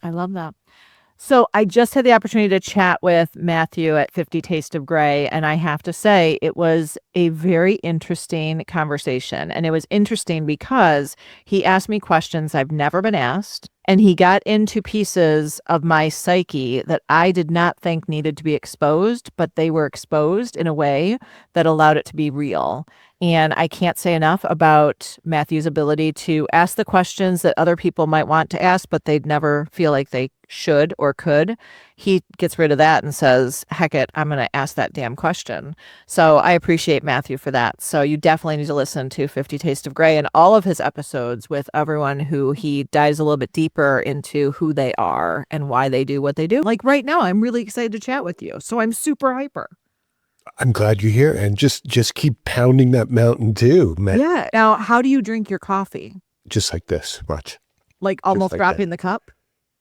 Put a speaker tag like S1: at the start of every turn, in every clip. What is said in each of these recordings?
S1: I love that. So I just had the opportunity to chat with Matthew at 50 Taste of Grey, and I have to say it was a very interesting conversation. And it was interesting because he asked me questions I've never been asked, and he got into pieces of my psyche that I did not think needed to be exposed, but they were exposed in a way that allowed it to be real. And I can't say enough about Matthew's ability to ask the questions that other people might want to ask, but they'd never feel like they should or could. He gets rid of that and says, heck it, I'm going to ask that damn question. So I appreciate Matthew for that. So you definitely need to listen to 50 Taste of Grey and all of his episodes with everyone who he dives a little bit deeper into who they are and why they do what they do. Like right now, I'm really excited to chat with you. So I'm super hyper.
S2: I'm glad you're here, and just keep pounding that Mountain Dew, man.
S1: Yeah. Now, how do you drink your coffee?
S2: Just like this. Watch.
S1: Like almost
S2: like
S1: dropping the cup?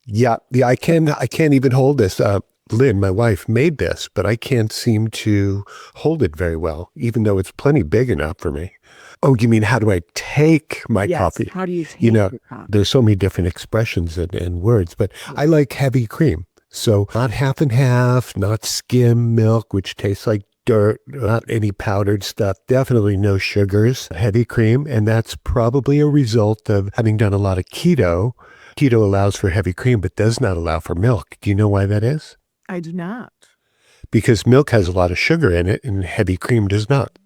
S2: Yeah. I can't even hold this. Lynn, my wife, made this, but I can't seem to hold it very well, even though it's plenty big enough for me. Oh, you mean how do I take my coffee?
S1: How do you take your coffee?
S2: There's so many different expressions and words, but I like heavy cream. So not half and half, not skim milk, which tastes like dirt, not any powdered stuff, definitely no sugars, heavy cream. And that's probably a result of having done a lot of keto. Keto allows for heavy cream, but does not allow for milk. Do you know why that is?
S1: I do not.
S2: Because milk has a lot of sugar in it and heavy cream does not.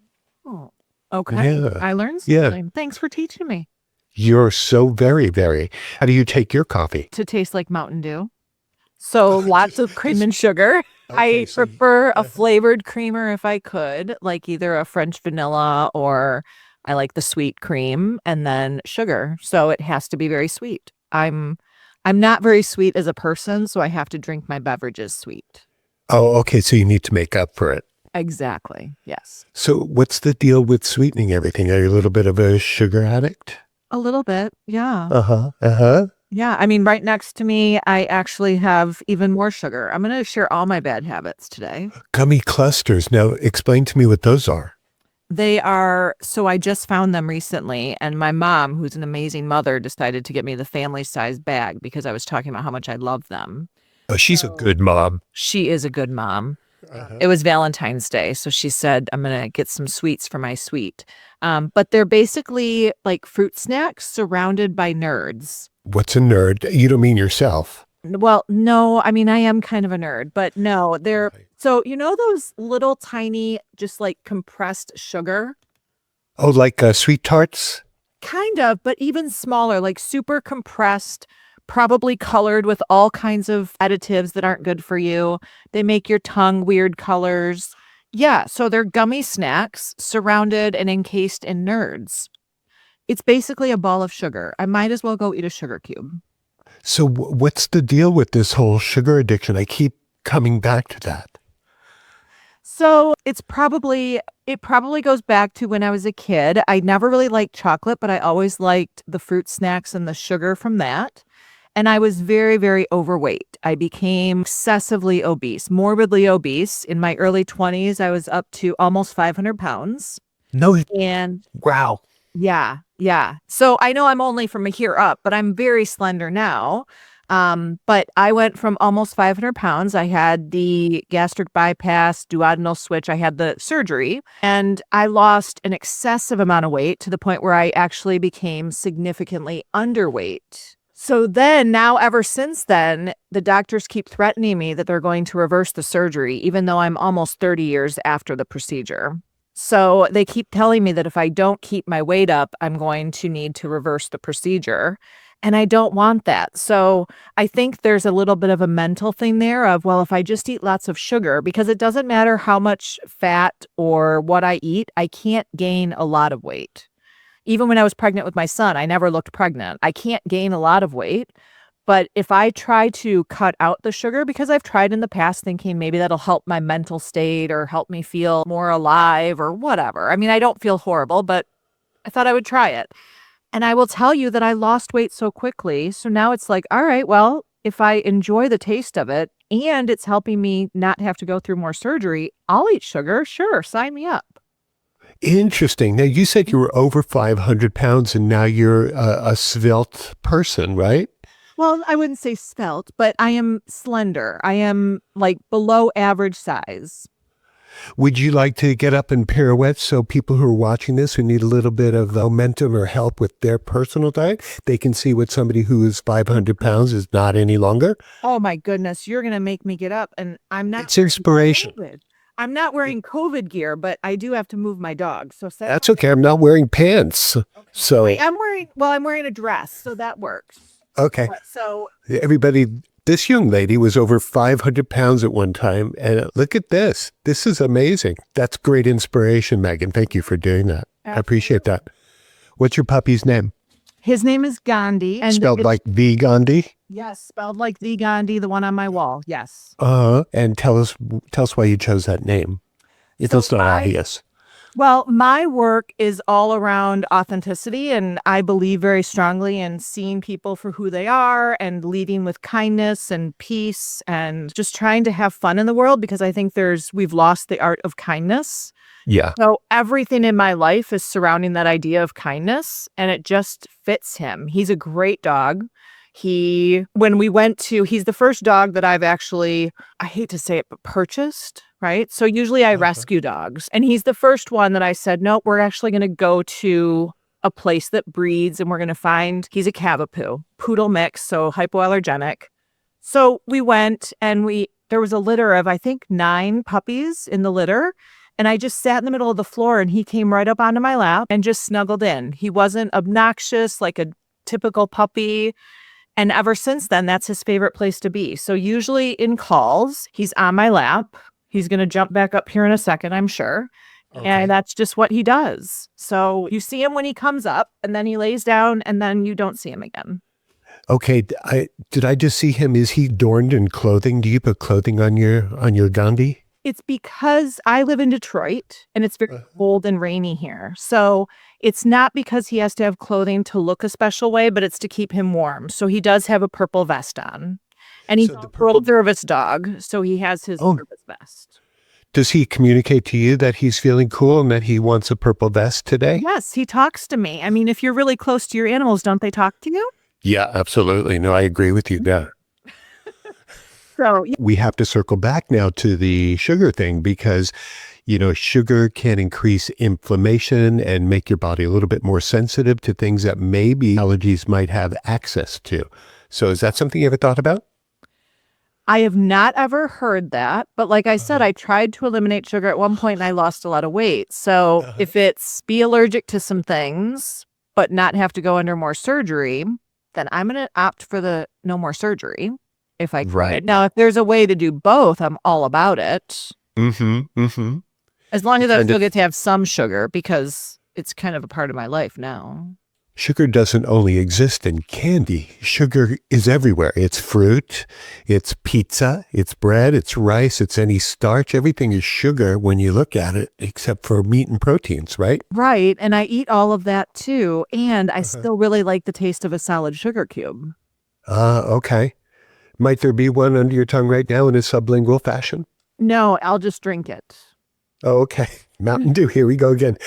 S1: Oh, okay.
S2: Yeah.
S1: I learned something.
S2: Yeah.
S1: Thanks for teaching me.
S2: You're so very, very. How do you take your coffee?
S1: To taste like Mountain Dew. So lots of cream and sugar. I prefer a flavored creamer if I could, like either a French vanilla or I like the sweet cream and then sugar. So it has to be very sweet. I'm not very sweet as a person, so I have to drink my beverages sweet.
S2: Oh, okay. So you need to make up for it.
S1: Exactly. Yes.
S2: So what's the deal with sweetening everything? Are you a little bit of a sugar addict?
S1: A little bit. Yeah.
S2: Uh-huh. Uh-huh.
S1: Yeah. I mean, right next to me, I actually have even more sugar. I'm going to share all my bad habits today.
S2: Gummy clusters. Now, explain to me what those are.
S1: They are, so I just found them recently, and my mom, who's an amazing mother, decided to get me the family size bag because I was talking about how much I love them.
S2: Oh, she's a good mom.
S1: She is a good mom.
S2: Uh-huh.
S1: It was Valentine's Day, so she said, I'm going to get some sweets for my sweet. But they're basically like fruit snacks surrounded by nerds.
S2: What's a nerd? You don't mean yourself.
S1: Well, no, I mean, I am kind of a nerd, but no, they're, so you know those little tiny, just like compressed sugar?
S2: Oh, like sweet tarts?
S1: Kind of, but even smaller, like super compressed, probably colored with all kinds of additives that aren't good for you. They make your tongue weird colors. Yeah, so they're gummy snacks surrounded and encased in nerds. It's basically a ball of sugar. I might as well go eat a sugar cube.
S2: So what's the deal with this whole sugar addiction? I keep coming back to that.
S1: So it probably goes back to when I was a kid. I never really liked chocolate, but I always liked the fruit snacks and the sugar from that. And I was very, very overweight. I became excessively obese, morbidly obese. In my early 20s, I was up to almost 500 pounds.
S2: No.
S1: And
S2: Wow.
S1: yeah. So I know I'm only from here up, but I'm very slender now. But I went from almost 500 pounds. I had the gastric bypass, duodenal switch. I had the surgery, and I lost an excessive amount of weight to the point where I actually became significantly underweight. So then now, ever since then, the doctors keep threatening me that they're going to reverse the surgery, even though I'm almost 30 years after the procedure. So they keep telling me that if I don't keep my weight up, I'm going to need to reverse the procedure. And I don't want that. So I think there's a little bit of a mental thing there of, well, if I just eat lots of sugar, because it doesn't matter how much fat or what I eat, I can't gain a lot of weight. Even when I was pregnant with my son, I never looked pregnant. I can't gain a lot of weight. But if I try to cut out the sugar, because I've tried in the past thinking maybe that'll help my mental state or help me feel more alive or whatever. I mean, I don't feel horrible, but I thought I would try it. And I will tell you that I lost weight so quickly. So now it's like, all right, well, if I enjoy the taste of it and it's helping me not have to go through more surgery, I'll eat sugar. Sure, sign me up.
S2: Interesting. Now, you said you were over 500 pounds and now you're a svelte person, right?
S1: Well, I wouldn't say svelte, but I am slender. I am like below average size.
S2: Would you like to get up and pirouette so people who are watching this who need a little bit of momentum or help with their personal diet, they can see what somebody who is 500 pounds is not any longer?
S1: Oh my goodness, you're going to make me get up and I'm not
S2: It's inspiration.
S1: COVID. I'm not wearing COVID gear, but I do have to move my dog. So
S2: That's okay. I'm not wearing pants. So,
S1: I'm wearing a dress, so that works.
S2: okay.
S1: So
S2: Everybody, this young lady was over 500 pounds at one time. And look at this. This is amazing. That's great inspiration, Megan. Thank you for doing that. I appreciate that. What's your puppy's name?
S1: his name is Gandhi. And
S2: Spelled like the Gandhi?
S1: yes, spelled like the Gandhi, the one on my wall. Yes.
S2: And tell us why you chose that name. It's not obvious.
S1: Well, my work is all around authenticity, and I believe very strongly in seeing people for who they are and leading with kindness and peace and just trying to have fun in the world because I think we've lost the art of kindness.
S2: Yeah.
S1: So everything in my life is surrounding that idea of kindness, and it just fits him. He's a great dog. He's the first dog that I've actually, I hate to say it, but purchased, right? So usually I rescue dogs, and he's the first one that I said, no, we're actually going to go to a place that breeds, and we're going to find, he's a Cavapoo, poodle mix, so hypoallergenic. So we went, and there was a litter of, I think, 9 puppies in the litter. And I just sat in the middle of the floor and he came right up onto my lap and just snuggled in. He wasn't obnoxious like a typical puppy. And ever since then, that's his favorite place to be. So usually in calls, he's on my lap. He's going to jump back up here in a second, I'm sure. Okay. And that's just what he does. So you see him when he comes up and then he lays down and then you don't see him again.
S2: Okay. Did I just see him? Is he adorned in clothing? Do you put clothing on your Gandhi?
S1: It's because I live in Detroit and it's very cold and rainy here. So it's not because he has to have clothing to look a special way, but it's to keep him warm. So he does have a purple vest on. And he's a world service dog, so he has his service vest.
S2: Does he communicate to you that he's feeling cool and that he wants a purple vest today?
S1: Yes, he talks to me. I mean, if you're really close to your animals, don't they talk to you?
S2: Yeah, absolutely. No, I agree with you there.
S1: So,
S2: we have to circle back now to the sugar thing because, sugar can increase inflammation and make your body a little bit more sensitive to things that maybe allergies might have access to. So is that something you ever thought about?
S1: I have not ever heard that. But like I said, I tried to eliminate sugar at one point and I lost a lot of weight. So if it's be allergic to some things, but not have to go under more surgery, then I'm going to opt for the no more surgery. If I could. Right. Now, if there's a way to do both, I'm all about it. As long as I still get to have some sugar because it's kind of a part of my life now.
S2: Sugar doesn't only exist in candy. Sugar is everywhere. It's fruit, it's pizza, it's bread, it's rice, it's any starch. Everything is sugar when you look at it, except for meat and proteins, right?
S1: Right. And I eat all of that too. And I still really like the taste of a solid sugar cube.
S2: Okay. Might there be one under your tongue right now in a sublingual fashion?
S1: No, I'll just drink it.
S2: Oh, okay. Mountain Dew, here we go again.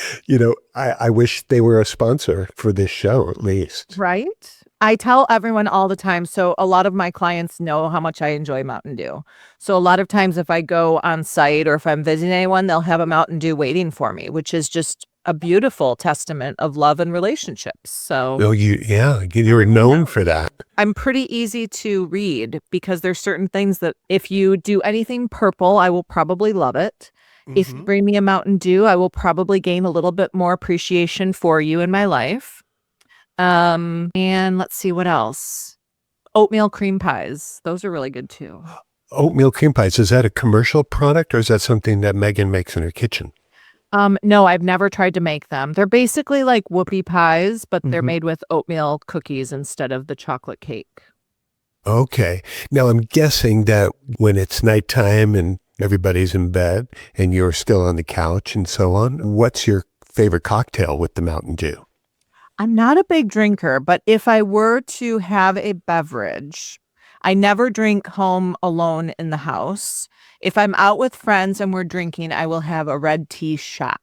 S2: I wish they were a sponsor for this show, at least.
S1: Right? I tell everyone all the time. So a lot of my clients know how much I enjoy Mountain Dew. So a lot of times if I go on site or if I'm visiting anyone, they'll have a Mountain Dew waiting for me, which is just a beautiful testament of love and relationships. So
S2: you're known for that.
S1: I'm pretty easy to read because there's certain things that if you do anything purple, I will probably love it. If you bring me a Mountain Dew, I will probably gain a little bit more appreciation for you in my life. And let's see what else. Oatmeal cream pies. Those are really good too.
S2: Oatmeal cream pies. Is that a commercial product or is that something that Megan makes in her kitchen?
S1: No, I've never tried to make them. They're basically like whoopie pies, but they're made with oatmeal cookies instead of the chocolate cake.
S2: Okay. Now I'm guessing that when it's nighttime and everybody's in bed and you're still on the couch and so on, what's your favorite cocktail with the Mountain Dew?
S1: I'm not a big drinker, but if I were to have a beverage, I never drink home alone in the house. If I'm out with friends and we're drinking, I will have a red tea shot.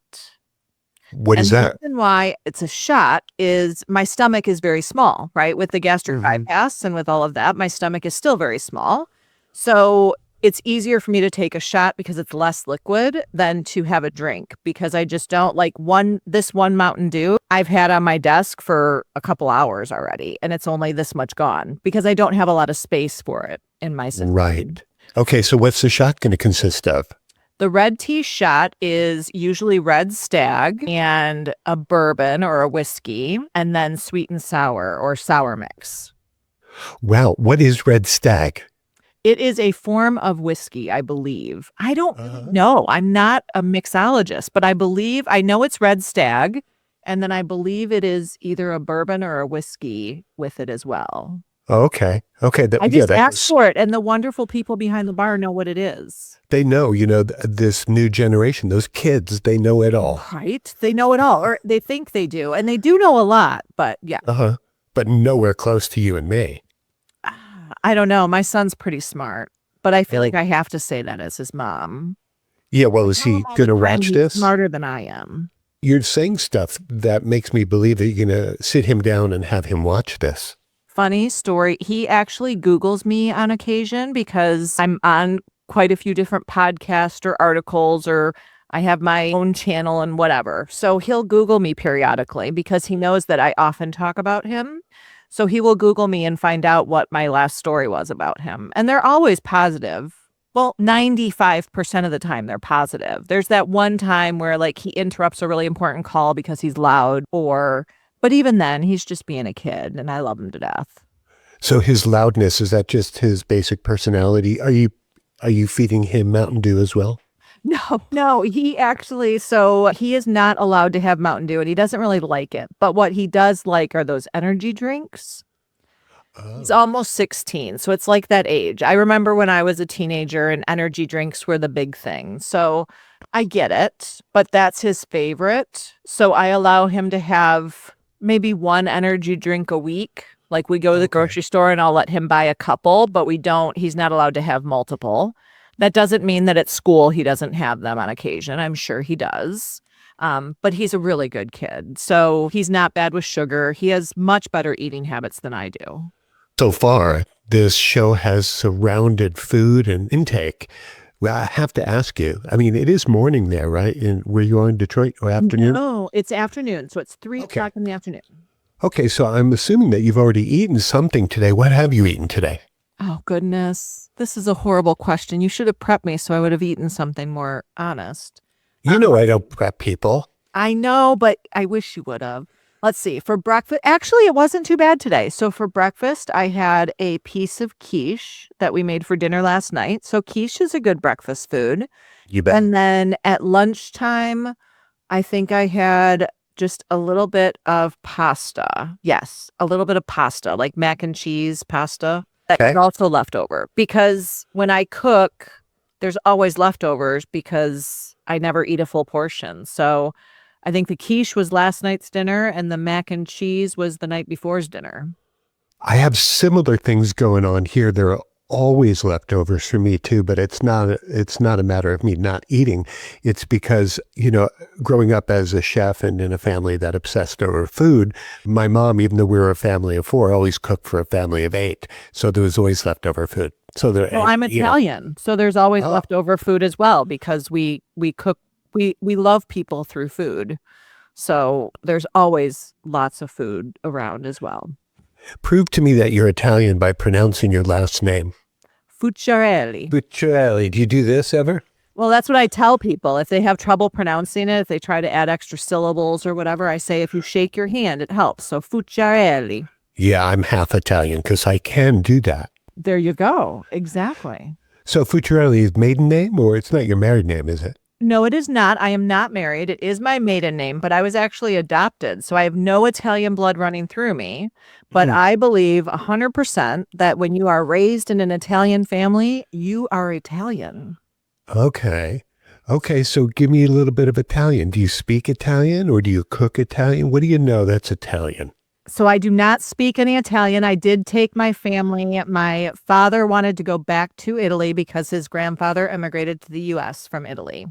S2: What
S1: And
S2: is
S1: the
S2: that?
S1: reason why it's a shot is my stomach is very small, right? With the gastric
S2: Mhm.
S1: bypass and with all of that, my stomach is still very small. So it's easier for me to take a shot because it's less liquid than to have a drink because I just don't like this one Mountain Dew I've had on my desk for a couple hours already, and it's only this much gone because I don't have a lot of space for it in my system.
S2: Right. Okay, so what's the shot going to consist of?
S1: The red tea shot is usually red stag and a bourbon or a whiskey, and then sweet and sour or sour mix.
S2: Wow, what is red stag?
S1: It is a form of whiskey, I believe. I don't really
S2: Uh-huh.
S1: know. I'm not a mixologist, but I know it's red stag, and then I believe it is either a bourbon or a whiskey with it as well.
S2: Okay. Okay.
S1: I
S2: Yeah,
S1: just asked for it, and the wonderful people behind the bar know what it is.
S2: they know, this new generation, those kids, they know it all.
S1: Right? They know it all, or they think they do, and they do know a lot, but yeah.
S2: Uh-huh. But nowhere close to you and me.
S1: I don't know. My son's pretty smart, but I feel like I have to say that as his mom.
S2: Yeah, well, is
S1: Tell
S2: he
S1: him all
S2: going
S1: the
S2: to
S1: time
S2: watch
S1: he's
S2: this?
S1: smarter than I am.
S2: You're saying stuff that makes me believe that you're going to sit him down and have him watch this.
S1: Funny story. He actually Googles me on occasion because I'm on quite a few different podcasts or articles, or I have my own channel and whatever. So he'll Google me periodically because he knows that I often talk about him. So he will Google me and find out what my last story was about him. And they're always positive. Well, 95% of the time they're positive. There's that one time where like he interrupts a really important call because he's loud, but even then he's just being a kid and I love him to death.
S2: So his loudness, is that just his basic personality? Are you feeding him Mountain Dew as well?
S1: No, he is not allowed to have Mountain Dew and he doesn't really like it. But what he does like are those energy drinks. He's
S2: Oh.
S1: almost 16, so it's like that age. I remember when I was a teenager and energy drinks were the big thing. So I get it, but that's his favorite. So I allow him to have maybe one energy drink a week. Like we go to the
S2: Okay.
S1: grocery store and I'll let him buy a couple, but he's not allowed to have multiple. That doesn't mean that at school he doesn't have them on occasion. I'm sure he does. But he's a really good kid. So he's not bad with sugar. He has much better eating habits than I do.
S2: So far, this show has surrounded food and intake. Well, I have to ask you, I mean, it is morning there, right? Where you are in Detroit, or afternoon?
S1: No, it's afternoon. So it's 3
S2: Okay.
S1: o'clock in the afternoon.
S2: Okay, so I'm assuming that you've already eaten something today. What have you eaten today?
S1: Oh, goodness. This is a horrible question. You should have prepped me so I would have eaten something more honest.
S2: You know I don't prep people.
S1: I know, but I wish you would have. Let's see. For breakfast, actually, it wasn't too bad today. So for breakfast, I had a piece of quiche that we made for dinner last night. So quiche is a good breakfast food.
S2: You bet.
S1: And then at lunchtime, I think I had just a little bit of pasta. Yes, a little bit of pasta, like mac and cheese pasta. That
S2: Okay.
S1: is also leftover because when I cook, there's always leftovers because I never eat a full portion. So I think the quiche was last night's dinner and the mac and cheese was the night before's dinner.
S2: I have similar things going on here. There are always leftovers for me too, but it's not a matter of me not eating. It's because, growing up as a chef and in a family that obsessed over food, my mom, even though we were a family of 4, always cooked for a family of 8. So there was always leftover food. So
S1: Well, I'm Italian, so there's always
S2: Oh.
S1: leftover food as well because we cook we love people through food. So there's always lots of food around as well.
S2: Prove to me that you're Italian by pronouncing your last name.
S1: Fuciarelli.
S2: Fuciarelli. Do you do this ever?
S1: Well, that's what I tell people. If they have trouble pronouncing it, if they try to add extra syllables or whatever, I say if you shake your hand, it helps. So Fuciarelli.
S2: Yeah, I'm half Italian because I can do that.
S1: There you go. Exactly.
S2: So Fuciarelli is maiden name, or it's not your married name, is it?
S1: No, it is not. I am not married. It is my maiden name, but I was actually adopted. So I have no Italian blood running through me. But I believe 100% that when you are raised in an Italian family, you are Italian.
S2: Okay. Okay, so give me a little bit of Italian. Do you speak Italian or do you cook Italian? What do you know that's Italian?
S1: So I do not speak any Italian. I did take my family. My father wanted to go back to Italy because his grandfather immigrated to the US from Italy.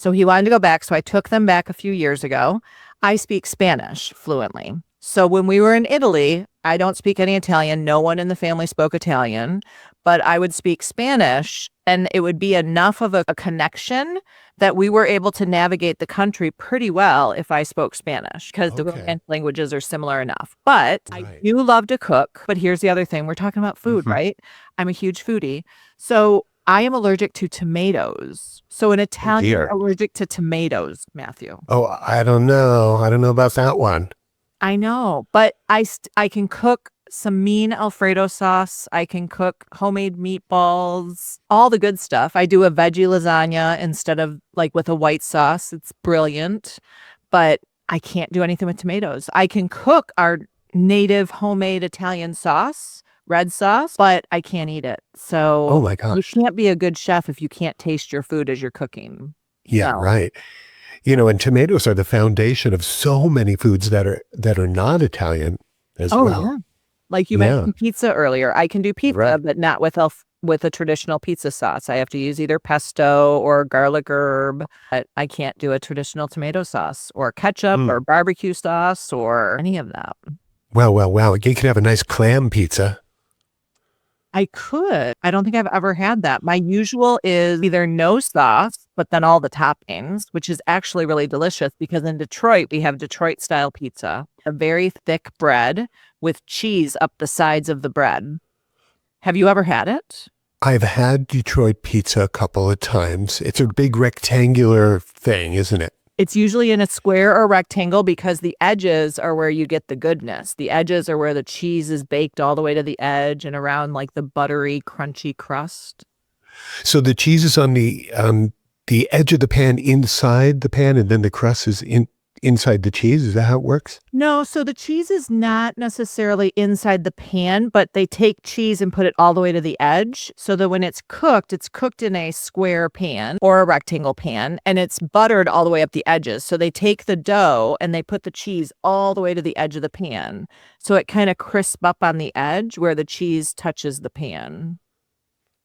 S1: So he wanted to go back. So I took them back a few years ago. I speak Spanish fluently. So when we were in Italy, I don't speak any Italian. No one in the family spoke Italian, but I would speak Spanish, and it would be enough of a connection that we were able to navigate the country pretty well if I spoke Spanish, because the Romance languages are similar enough. But I do love to cook. But here's the other thing. We're talking about food, right? I'm a huge foodie. So I am allergic to tomatoes. So an Italian allergic to tomatoes, Matthew.
S2: Oh, I don't know. I don't know about that one.
S1: I know, but I can cook some mean Alfredo sauce. I can cook homemade meatballs, all the good stuff. I do a veggie lasagna instead of like with a white sauce. It's brilliant, but I can't do anything with tomatoes. I can cook our native homemade Italian sauce, red sauce, but I can't eat it. So
S2: oh my gosh,
S1: you can't be a good chef if you can't taste your food as you're cooking.
S2: Yeah, right. You know, and tomatoes are the foundation of so many foods that are not Italian as well.
S1: Yeah. Like you mentioned pizza earlier. I can do pizza, but not with a traditional pizza sauce. I have to use either pesto or garlic herb. But I can't do a traditional tomato sauce or ketchup or barbecue sauce or any of that.
S2: Well. You could have a nice clam pizza.
S1: I could. I don't think I've ever had that. My usual is either no sauce, but then all the toppings, which is actually really delicious because in Detroit, we have Detroit style pizza, a very thick bread with cheese up the sides of the bread. Have you ever had it?
S2: I've had Detroit pizza a couple of times. It's a big rectangular thing, isn't it?
S1: It's usually in a square or rectangle because the edges are where you get the goodness. The edges are where the cheese is baked all the way to the edge and around like the buttery, crunchy crust.
S2: So the cheese is on the edge of the pan, inside the pan, and then the crust is inside the cheese. Is that how it works?
S1: No, so the cheese is not necessarily inside the pan, but they take cheese and put it all the way to the edge so that when it's cooked in a square pan or a rectangle pan, and it's buttered all the way up the edges. So they take the dough and they put the cheese all the way to the edge of the pan. So it kind of crisps up on the edge where the cheese touches the pan.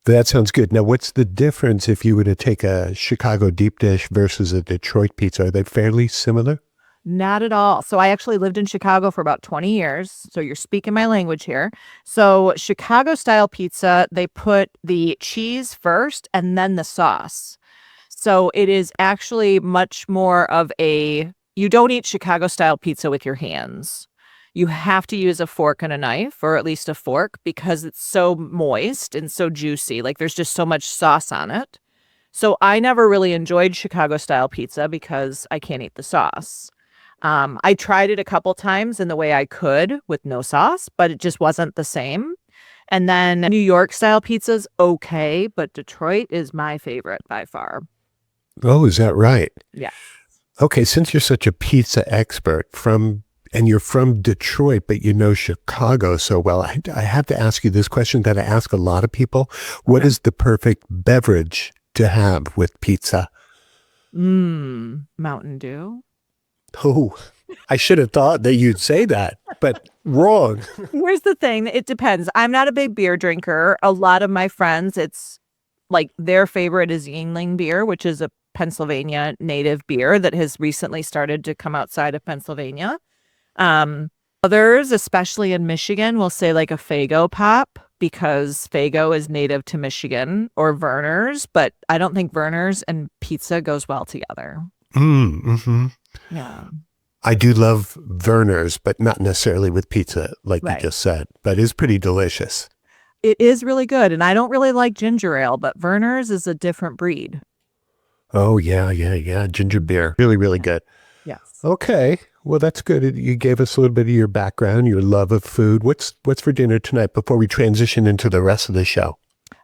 S2: That sounds good. Now, what's the difference if you were to take a Chicago deep dish versus a Detroit pizza? Are they fairly similar?
S1: Not at all. So I actually lived in Chicago for about 20 years. So you're speaking my language here. So Chicago style pizza, they put the cheese first and then the sauce. So it is actually much more of you don't eat Chicago style pizza with your hands. You have to use a fork and a knife, or at least a fork, because it's so moist and so juicy. Like there's just so much sauce on it. So I never really enjoyed Chicago style pizza because I can't eat the sauce. I tried it a couple times in the way I could with no sauce, but it just wasn't the same. And then New York style pizza's okay, but Detroit is my favorite by far.
S2: Oh, is that right?
S1: Yeah.
S2: Okay, since you're such a pizza expert and you're from Detroit, but you know Chicago so well, I have to ask you this question that I ask a lot of people. What is the perfect beverage to have with pizza?
S1: Mountain Dew.
S2: Oh, I should have thought that you'd say that, but wrong.
S1: Here's the thing. It depends. I'm not a big beer drinker. A lot of my friends, it's like their favorite is Yingling beer, which is a Pennsylvania native beer that has recently started to come outside of Pennsylvania. Others, especially in Michigan, will say like a Faygo pop because Faygo is native to Michigan, or Verner's, but I don't think Verner's and pizza goes well together.
S2: Mm-hmm.
S1: Yeah.
S2: I do love Verner's, but not necessarily with pizza, like you just said, but it's pretty delicious.
S1: It is really good, and I don't really like ginger ale, but Verner's is a different breed.
S2: Oh, yeah. Ginger beer. Really, really good.
S1: Yes.
S2: Okay. Well, that's good. You gave us a little bit of your background, your love of food. What's for dinner tonight before we transition into the rest of the show?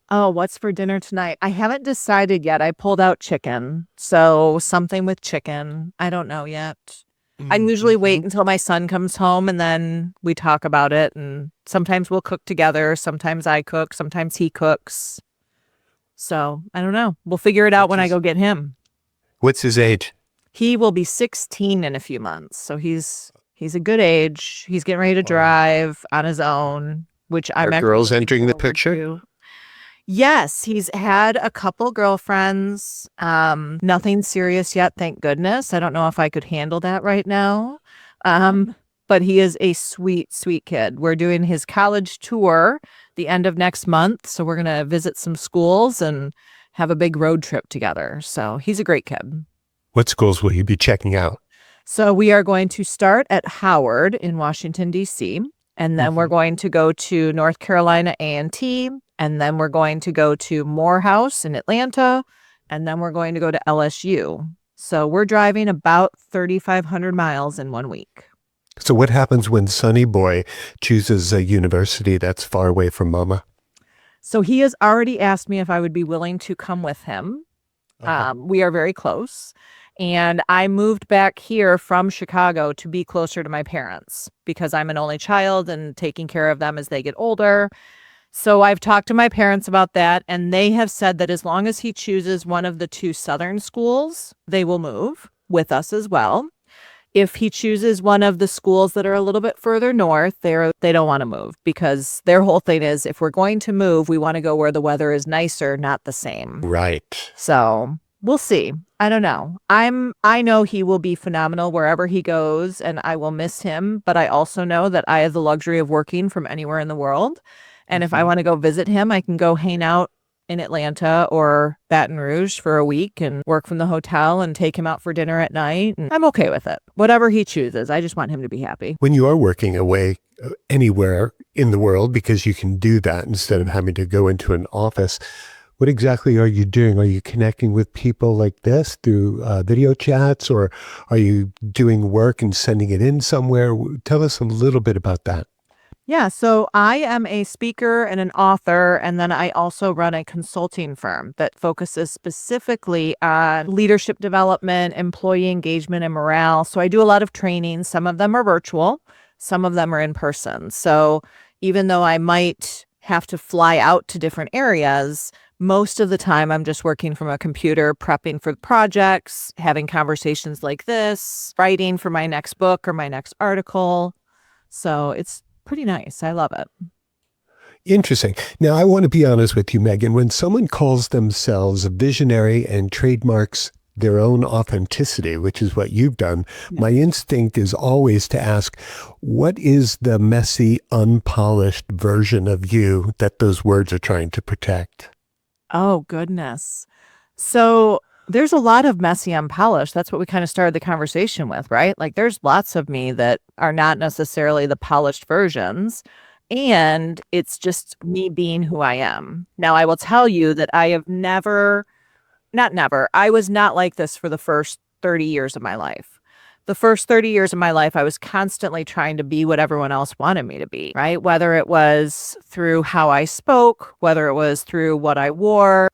S1: Oh, what's for dinner tonight? I haven't decided yet. I pulled out chicken. So something with chicken. I don't know yet. I usually wait until my son comes home and then we talk about it. And sometimes we'll cook together. Sometimes I cook. Sometimes he cooks. So I don't know. We'll figure it out when I go get him.
S2: What's his age?
S1: He will be 16 in a few months. So he's a good age. He's getting ready to drive on his own, which I'm
S2: Are girls entering the picture?
S1: To. Yes, he's had a couple girlfriends. Nothing serious yet, thank goodness. I don't know if I could handle that right now. But he is a sweet, sweet kid. We're doing his college tour the end of next month, so we're gonna visit some schools and have a big road trip together. So he's a great kid.
S2: What schools will you be checking out?
S1: So we are going to start at Howard in Washington, D.C., and then we're going to go to North Carolina A&T, and then we're going to go to Morehouse in Atlanta, and then we're going to go to LSU. So we're driving about 3,500 miles in 1 week.
S2: So what happens when Sonny Boy chooses a university that's far away from Mama?
S1: So he has already asked me if I would be willing to come with him. We are very close. And I moved back here from Chicago to be closer to my parents because I'm an only child and taking care of them as they get older. So I've talked to my parents about that, and they have said that as long as he chooses one of the two southern schools, they will move with us as well. If he chooses one of the schools that are a little bit further north, they don't want to move because their whole thing is if we're going to move, we want to go where the weather is nicer, not the same.
S2: Right.
S1: So we'll see. I don't know. I know he will be phenomenal wherever he goes, and I will miss him. But I also know that I have the luxury of working from anywhere in the world. And if I want to go visit him, I can go hang out in Atlanta or Baton Rouge for a week and work from the hotel and take him out for dinner at night. And I'm okay with it. Whatever he chooses. I just want him to be happy.
S2: When you are working away anywhere in the world, because you can do that instead of having to go into an office, what exactly are you doing? Are you connecting with people like this through video chats, or are you doing work and sending it in somewhere? Tell us a little bit about that.
S1: Yeah, so I am a speaker and an author, and then I also run a consulting firm that focuses specifically on leadership development, employee engagement, and morale. So I do a lot of training. Some of them are virtual, some of them are in person. So even though I might have to fly out to different areas, most of the time I'm just working from a computer, prepping for projects, having conversations like this, writing for my next book or my next article. So it's pretty nice. I love it.
S2: Interesting. Now, I want to be honest with you, Megan. When someone calls themselves a visionary and trademarks their own authenticity, which is what you've done, my instinct is always to ask, what is the messy, unpolished version of you that those words are trying to protect?
S1: Oh, goodness. So there's a lot of messy unpolished. That's what we kind of started the conversation with, right? Like there's lots of me that are not necessarily the polished versions. And it's just me being who I am. Now, I will tell you that I have I was not like this for the first 30 years of my life. The first 30 years of my life, I was constantly trying to be what everyone else wanted me to be, right? Whether it was through how I spoke, whether it was through what I wore,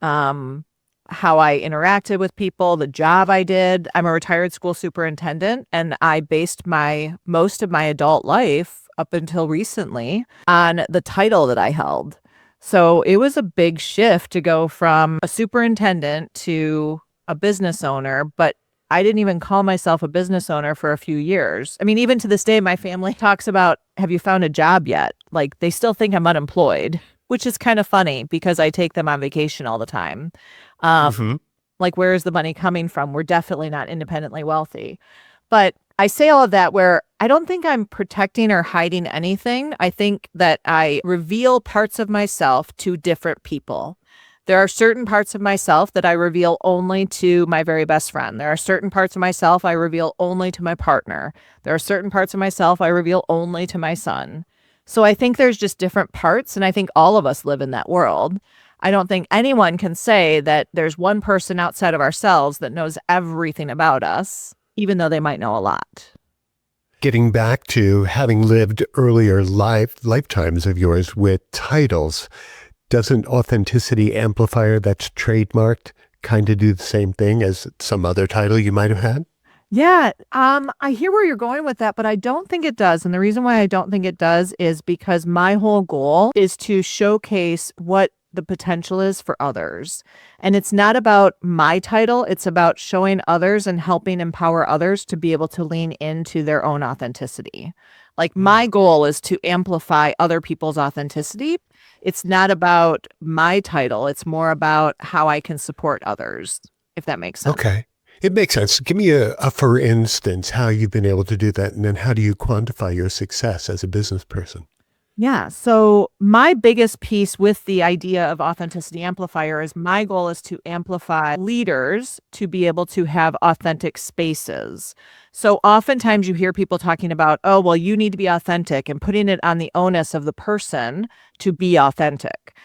S1: how I interacted with people, the job I did. I'm a retired school superintendent, and I based most of my adult life up until recently on the title that I held. So it was a big shift to go from a superintendent to a business owner, but I didn't even call myself a business owner for a few years. I mean, even to this day, my family talks about, have you found a job yet? Like they still think I'm unemployed, which is kind of funny because I take them on vacation all the time. Like, where is the money coming from? We're definitely not independently wealthy. But I say all of that where I don't think I'm protecting or hiding anything. I think that I reveal parts of myself to different people. There are certain parts of myself that I reveal only to my very best friend. There are certain parts of myself I reveal only to my partner. There are certain parts of myself I reveal only to my son. So I think there's just different parts, and I think all of us live in that world. I don't think anyone can say that there's one person outside of ourselves that knows everything about us, even though they might know a lot.
S2: Getting back to having lived earlier lifetimes of yours with titles, doesn't authenticity amplifier that's trademarked kind of do the same thing as some other title you might have had?
S1: Yeah, I hear where you're going with that, but I don't think it does. And the reason why I don't think it does is because my whole goal is to showcase what the potential is for others. And it's not about my title. It's about showing others and helping empower others to be able to lean into their own authenticity. Like my goal is to amplify other people's authenticity. It's not about my title. It's more about how I can support others, if that makes sense.
S2: Okay. It makes sense. Give me a for instance, how you've been able to do that, and then how do you quantify your success as a business person?
S1: Yeah. So my biggest piece with the idea of authenticity amplifier is my goal is to amplify leaders to be able to have authentic spaces. So oftentimes you hear people talking about, oh, well, you need to be authentic and putting it on the onus of the person to be authentic.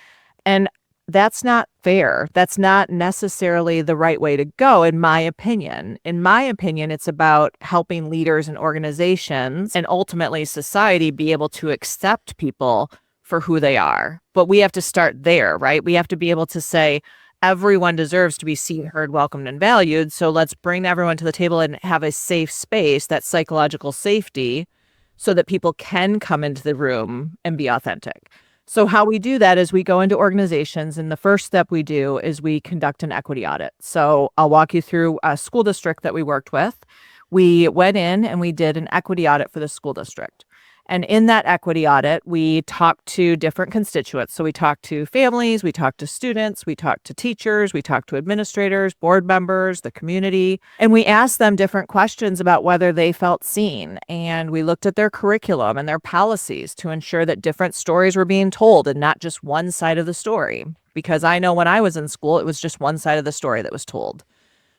S1: And that's not fair. That's not necessarily the right way to go, in my opinion. In my opinion, it's about helping leaders and organizations and ultimately society be able to accept people for who they are. But we have to start there, right? We have to be able to say, everyone deserves to be seen, heard, welcomed, and valued. So let's bring everyone to the table and have a safe space, that psychological safety, so that people can come into the room and be authentic. So how we do that is we go into organizations, and the first step we do is we conduct an equity audit. So I'll walk you through a school district that we worked with. We went in and we did an equity audit for the school district. And in that equity audit, we talked to different constituents. So we talked to families, we talked to students, we talked to teachers, we talked to administrators, board members, the community, and we asked them different questions about whether they felt seen. And we looked at their curriculum and their policies to ensure that different stories were being told and not just one side of the story. Because I know when I was in school, it was just one side of the story that was told.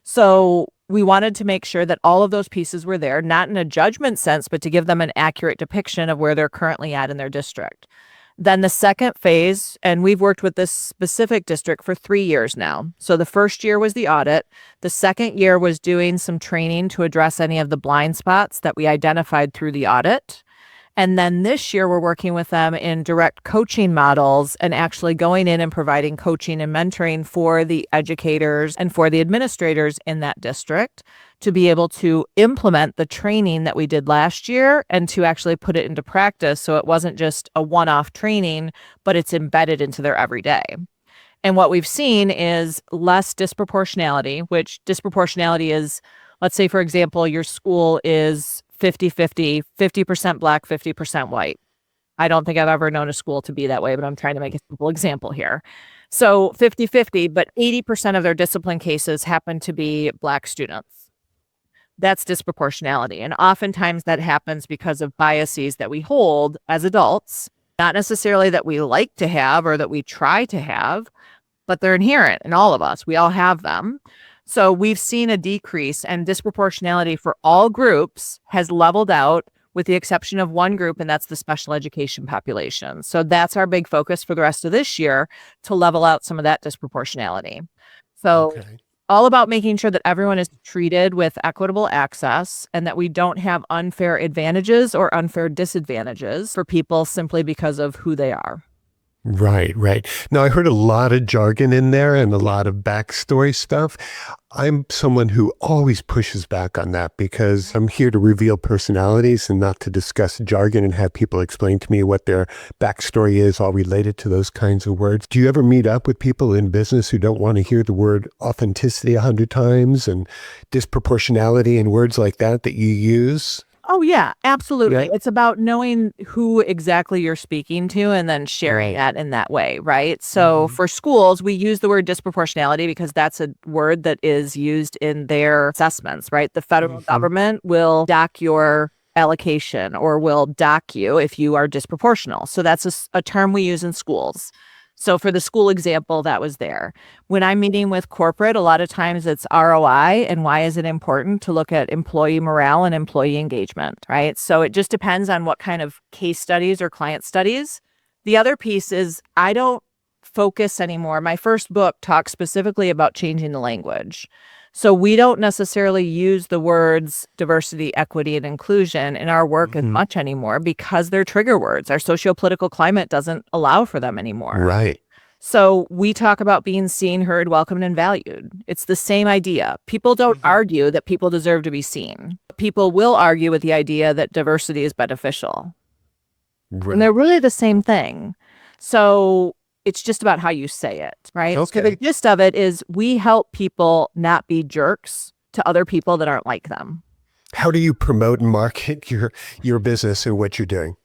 S1: So we wanted to make sure that all of those pieces were there, not in a judgment sense, but to give them an accurate depiction of where they're currently at in their district. Then the second phase, and we've worked with this specific district for 3 years now. So the first year was the audit. The second year was doing some training to address any of the blind spots that we identified through the audit. And then this year, we're working with them in direct coaching models and actually going in and providing coaching and mentoring for the educators and for the administrators in that district to be able to implement the training that we did last year and to actually put it into practice. So it wasn't just a one-off training, but it's embedded into their everyday. And what we've seen is less disproportionality, which disproportionality is, let's say, for example, your school is 50-50, 50% Black, 50% white. I don't think I've ever known a school to be that way, but I'm trying to make a simple example here. So 50-50, but 80% of their discipline cases happen to be Black students. That's disproportionality. And oftentimes that happens because of biases that we hold as adults, not necessarily that we like to have or that we try to have, but they're inherent in all of us. We all have them. So we've seen a decrease, and disproportionality for all groups has leveled out with the exception of one group, and that's the special education population. So that's our big focus for the rest of this year, to level out some of that disproportionality. So all about making sure that everyone is treated with equitable access and that we don't have unfair advantages or unfair disadvantages for people simply because of who they are.
S2: Right, right. Now, I heard a lot of jargon in there and a lot of backstory stuff. I'm someone who always pushes back on that because I'm here to reveal personalities and not to discuss jargon and have people explain to me what their backstory is, all related to those kinds of words. Do you ever meet up with people in business who don't want to hear the word authenticity 100 times and disproportionality and words like that you use?
S1: Oh, yeah, absolutely.
S2: Yeah.
S1: It's about knowing who exactly you're speaking to and then sharing that in that way, right? So for schools, we use the word disproportionality because that's a word that is used in their assessments, right? The federal government will dock your allocation or will dock you if you are disproportional. So that's a term we use in schools. So for the school example, that was there. When I'm meeting with corporate, a lot of times it's ROI and why is it important to look at employee morale and employee engagement, right? So it just depends on what kind of case studies or client studies. The other piece is I don't focus anymore. My first book talks specifically about changing the language. So we don't necessarily use the words diversity, equity, and inclusion in our work as much anymore because they're trigger words. Our socio-political climate doesn't allow for them anymore.
S2: Right.
S1: So we talk about being seen, heard, welcomed, and valued. It's the same idea. People don't argue that people deserve to be seen. People will argue with the idea that diversity is beneficial.
S2: Right.
S1: And they're really the same thing. So it's just about how you say it, right?
S2: Okay.
S1: So the gist of it is we help people not be jerks to other people that aren't like them.
S2: How do you promote and market your business and what you're doing?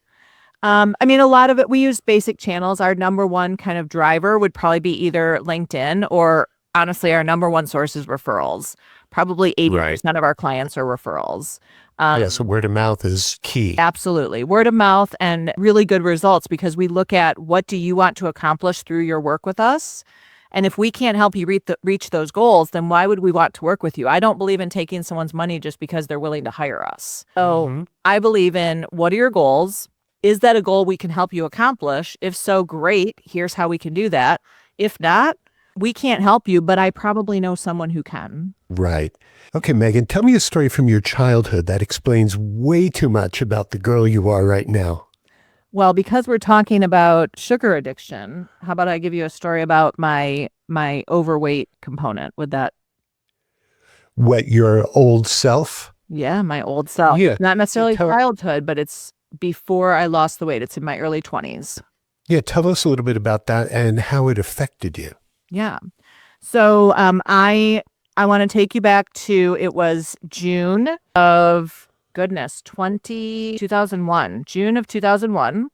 S1: I mean, a lot of it, we use basic channels. Our number one kind of driver would probably be either LinkedIn or honestly, our number one source is referrals. Probably
S2: Right.
S1: 80% of our clients are referrals.
S2: Yeah, so word of mouth is key.
S1: Absolutely. Word of mouth and really good results because we look at what do you want to accomplish through your work with us? And if we can't help you reach those goals, then why would we want to work with you? I don't believe in taking someone's money just because they're willing to hire us. So I believe in what are your goals? Is that a goal we can help you accomplish? If so, great. Here's how we can do that. If not, we can't help you, but I probably know someone who can.
S2: Right. Okay, Megan, tell me a story from your childhood that explains way too much about the girl you are right now.
S1: Well, because we're talking about sugar addiction, how about I give you a story about my overweight component? Would that?
S2: What, your old self?
S1: Yeah, my old self.
S2: Yeah.
S1: Not necessarily
S2: Tell-
S1: childhood, but it's before I lost the weight. It's in my early 20s.
S2: Yeah, tell us a little bit about that and how it affected you.
S1: Yeah. So I want to take you back to, it was June of, goodness, 2001, June of 2001.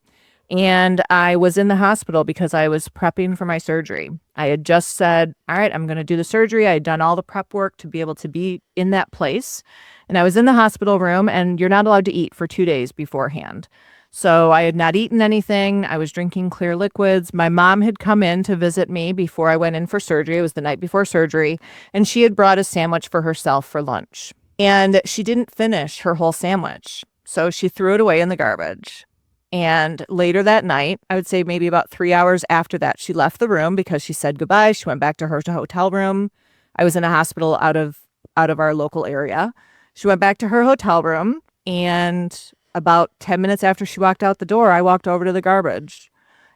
S1: And I was in the hospital because I was prepping for my surgery. I had just said, all right, I'm going to do the surgery. I had done all the prep work to be able to be in that place. And I was in the hospital room, and you're not allowed to eat for 2 days beforehand. So I had not eaten anything. I was drinking clear liquids. My mom had come in to visit me before I went in for surgery. It was the night before surgery. And she had brought a sandwich for herself for lunch. And she didn't finish her whole sandwich. So she threw it away in the garbage. And later that night, I would say maybe about 3 hours after that, she left the room because she said goodbye. She went back to her hotel room. I was in a hospital out of our local area. She went back to her hotel room, and about 10 minutes after she walked out the door, I walked over to the garbage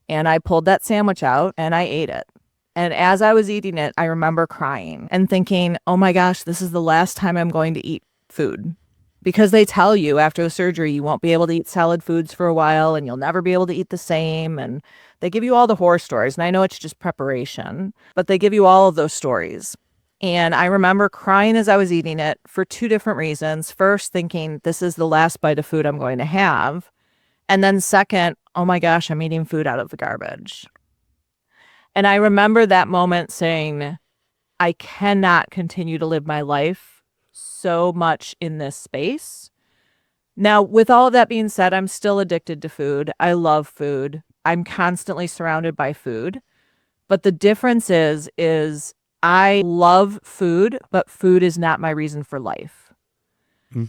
S1: and I pulled that sandwich out and I ate it. And as I was eating it, I remember crying and thinking, oh my gosh, this is the last time I'm going to eat food. Because they tell you after the surgery, you won't be able to eat solid foods for a while and you'll never be able to eat the same. And they give you all the horror stories. And I know it's just preparation, but they give you all of those stories. And I remember crying as I was eating it for 2 different reasons. First, thinking this is the last bite of food I'm going to have. And then second, oh my gosh, I'm eating food out of the garbage. And I remember that moment saying, I cannot continue to live my life so much in this space. Now, with all of that being said, I'm still addicted to food. I love food. I'm constantly surrounded by food. But the difference is I love food, but food is not my reason for life.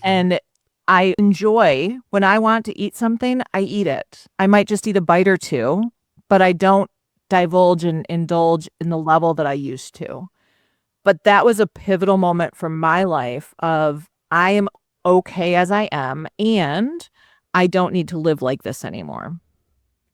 S1: And I enjoy when I want to eat something, I eat it. I might just eat a bite or two, but I don't divulge and indulge in the level that I used to. But that was a pivotal moment from my life of I am okay as I am, and I don't need to live like this anymore.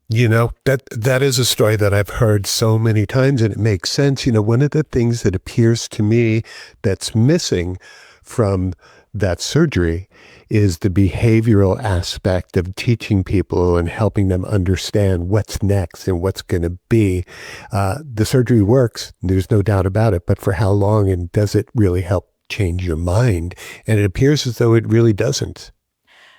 S2: You know, that is a story that I've heard so many times, and it makes sense. You know, one of the things that appears to me that's missing from that surgery is the behavioral aspect of teaching people and helping them understand what's next and what's going to be. The surgery works, there's no doubt about it, but for how long, and does it really help change your mind? And it appears as though it really doesn't.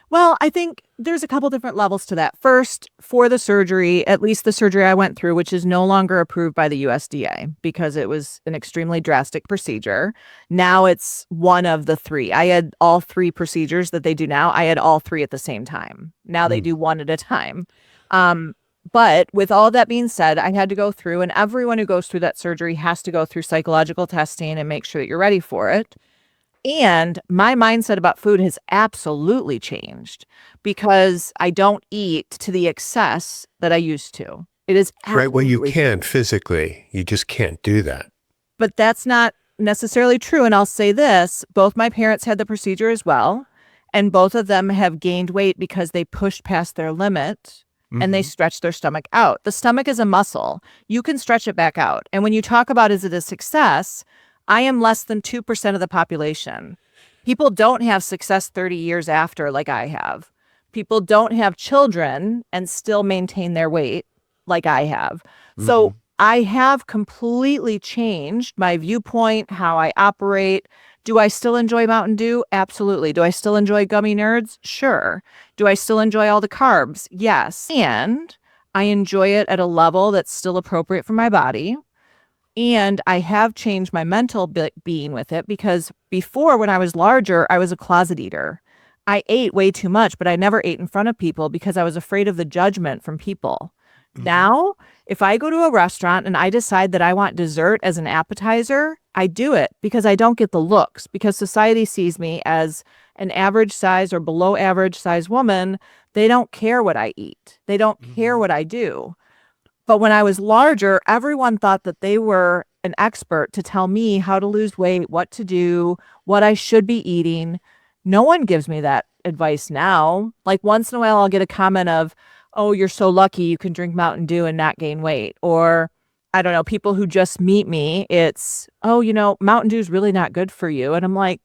S1: Well, I think there's a couple different levels to that. First, for the surgery, at least the surgery I went through, which is no longer approved by the USDA because it was an extremely drastic procedure. Now it's one of the 3. I had all 3 procedures that they do now. I had all 3 at the same time. Now they do one at a time. But with all that being said, I had to go through, and everyone who goes through that surgery has to go through psychological testing and make sure that you're ready for it. And my mindset about food has absolutely changed because I don't eat to the excess that I used to. It is
S2: Right. Well, you
S1: absolutely-
S2: can't physically. You just can't do that.
S1: But that's not necessarily true. And I'll say this, both my parents had the procedure as well. And both of them have gained weight because they pushed past their limit and they stretched their stomach out. The stomach is a muscle. You can stretch it back out. And when you talk about is it a success, I am less than 2% of the population. People don't have success 30 years after like I have. People don't have children and still maintain their weight like I have. So I have completely changed my viewpoint, how I operate. Do I still enjoy Mountain Dew? Absolutely. Do I still enjoy gummy nerds? Sure. Do I still enjoy all the carbs? Yes. And I enjoy it at a level that's still appropriate for my body. And I have changed my mental being with it, because before, when I was larger, I was a closet eater. I ate way too much, but I never ate in front of people because I was afraid of the judgment from people. Now, if I go to a restaurant and I decide that I want dessert as an appetizer, I do it because I don't get the looks, because society sees me as an average size or below average size woman. They don't care what I eat. They don't care what I do. But when I was larger, everyone thought that they were an expert to tell me how to lose weight, what to do, what I should be eating. No one gives me that advice now. Like, once in a while, I'll get a comment of, oh, you're so lucky you can drink Mountain Dew and not gain weight. Or, I don't know, people who just meet me, it's, oh, Mountain Dew is really not good for you. And I'm like,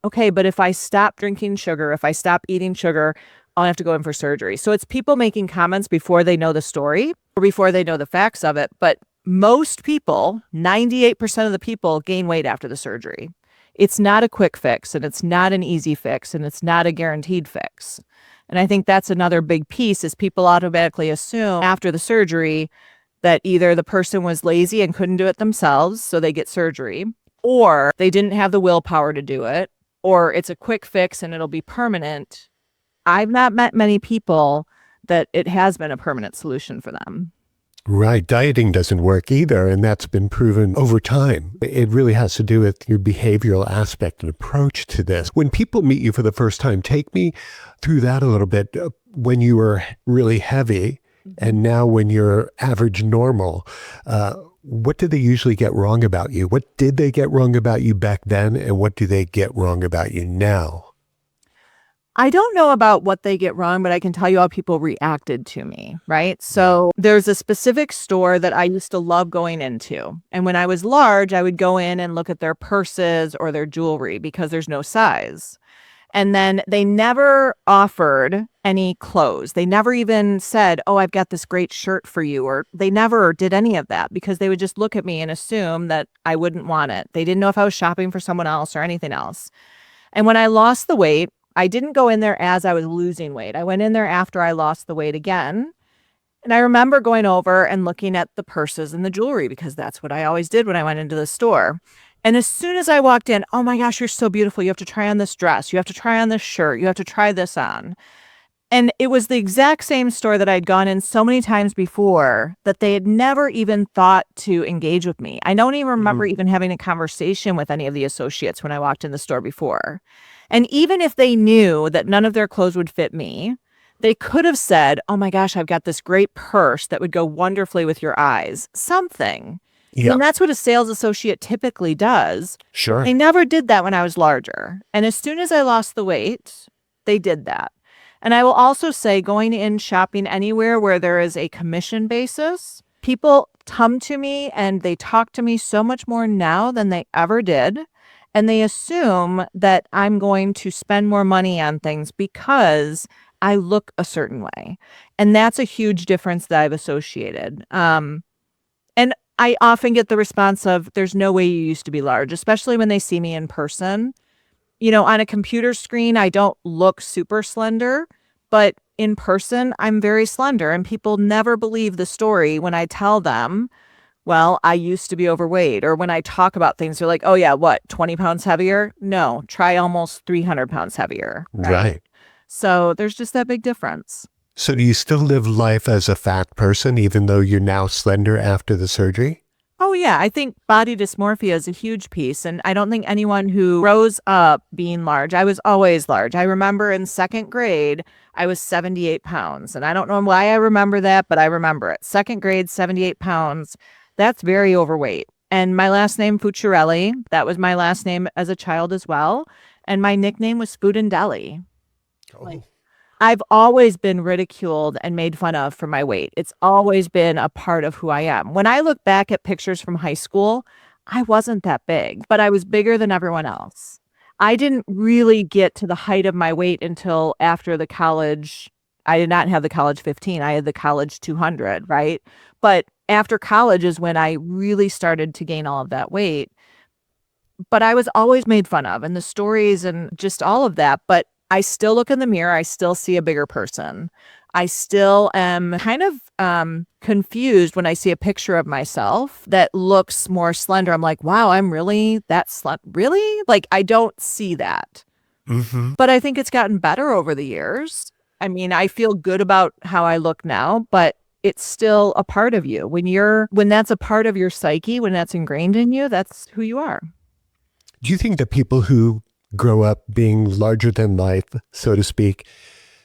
S1: okay, but if I stop drinking sugar, if I stop eating sugar, I'll have to go in for surgery. So it's people making comments before they know the story or before they know the facts of it. But most people, 98% of the people, gain weight after the surgery. It's not a quick fix, and it's not an easy fix, and it's not a guaranteed fix. And I think that's another big piece, is people automatically assume after the surgery that either the person was lazy and couldn't do it themselves, so they get surgery, or they didn't have the willpower to do it, or it's a quick fix and it'll be permanent. I've not met many people that it has been a permanent solution for them.
S2: Right. Dieting doesn't work either, and that's been proven over time. It really has to do with your behavioral aspect and approach to this. When people meet you for the first time, take me through that a little bit. When you were really heavy and now when you're average normal, what do they usually get wrong about you? What did they get wrong about you back then, and what do they get wrong about you now?
S1: I don't know about what they get wrong, but I can tell you how people reacted to me, right? So there's a specific store that I used to love going into. And when I was large, I would go in and look at their purses or their jewelry because there's no size. And then they never offered any clothes. They never even said, oh, I've got this great shirt for you. Or they never did any of that, because they would just look at me and assume that I wouldn't want it. They didn't know if I was shopping for someone else or anything else. And when I lost the weight, I didn't go in there as I was losing weight. I went in there after I lost the weight again. And I remember going over and looking at the purses and the jewelry, because that's what I always did when I went into the store. And as soon as I walked in, oh my gosh, you're so beautiful. You have to try on this dress. You have to try on this shirt. You have to try this on. And it was the exact same store that I'd gone in so many times before that they had never even thought to engage with me. I don't even remember even having a conversation with any of the associates when I walked in the store before. And even if they knew that none of their clothes would fit me, they could have said, oh my gosh, I've got this great purse that would go wonderfully with your eyes. Something.
S2: Yeah.
S1: And that's what a sales associate typically does.
S2: Sure.
S1: They never did that when I was larger. And as soon as I lost the weight, they did that. And I will also say, going in shopping anywhere where there is a commission basis, people come to me and they talk to me so much more now than they ever did. And they assume that I'm going to spend more money on things because I look a certain way. And that's a huge difference that I've associated. And I often get the response of, there's no way you used to be large, especially when they see me in person. On a computer screen, I don't look super slender, but in person, I'm very slender. And people never believe the story when I tell them, well, I used to be overweight. Or when I talk about things, they're like, oh yeah, what, 20 pounds heavier? No, try almost 300 pounds heavier.
S2: Right.
S1: So there's just that big difference.
S2: So do you still live life as a fat person, even though you're now slender after the surgery?
S1: Oh yeah, I think body dysmorphia is a huge piece. And I don't think anyone who grows up being large, I was always large. I remember in second grade, I was 78 pounds. And I don't know why I remember that, but I remember it. Second grade, 78 pounds. That's very overweight. And my last name, Fuciarelli, that was my last name as a child as well. And my nickname was Food and Deli.
S2: Oh.
S1: I've always been ridiculed and made fun of for my weight. It's always been a part of who I am. When I look back at pictures from high school, I wasn't that big, but I was bigger than everyone else. I didn't really get to the height of my weight until after the college I did not have the college 15. I had the college 200, right? But after college is when I really started to gain all of that weight. But I was always made fun of, and the stories and just all of that. But I still look in the mirror. I still see a bigger person. I still am kind of confused when I see a picture of myself that looks more slender. I'm like, wow, I'm really that slender. Really? Like, I don't see that.
S2: Mm-hmm.
S1: But I think it's gotten better over the years. I mean, I feel good about how I look now, but it's still a part of you. When that's a part of your psyche, when that's ingrained in you, that's who you are.
S2: Do you think that people who grow up being larger than life, so to speak,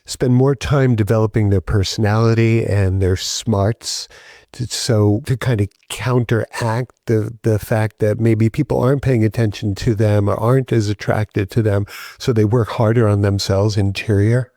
S2: spend more time developing their personality and their smarts to kind of counteract the fact that maybe people aren't paying attention to them or aren't as attracted to them, so they work harder on themselves interior?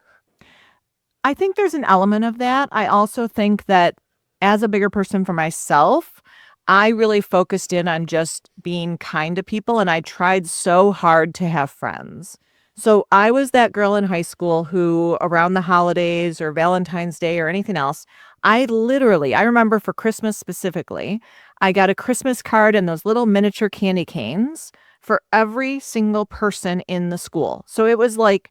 S1: I think there's an element of that. I also think that as a bigger person for myself, I really focused in on just being kind to people, and I tried so hard to have friends. So I was that girl in high school who around the holidays or Valentine's Day or anything else, I remember for Christmas specifically, I got a Christmas card and those little miniature candy canes for every single person in the school. So it was like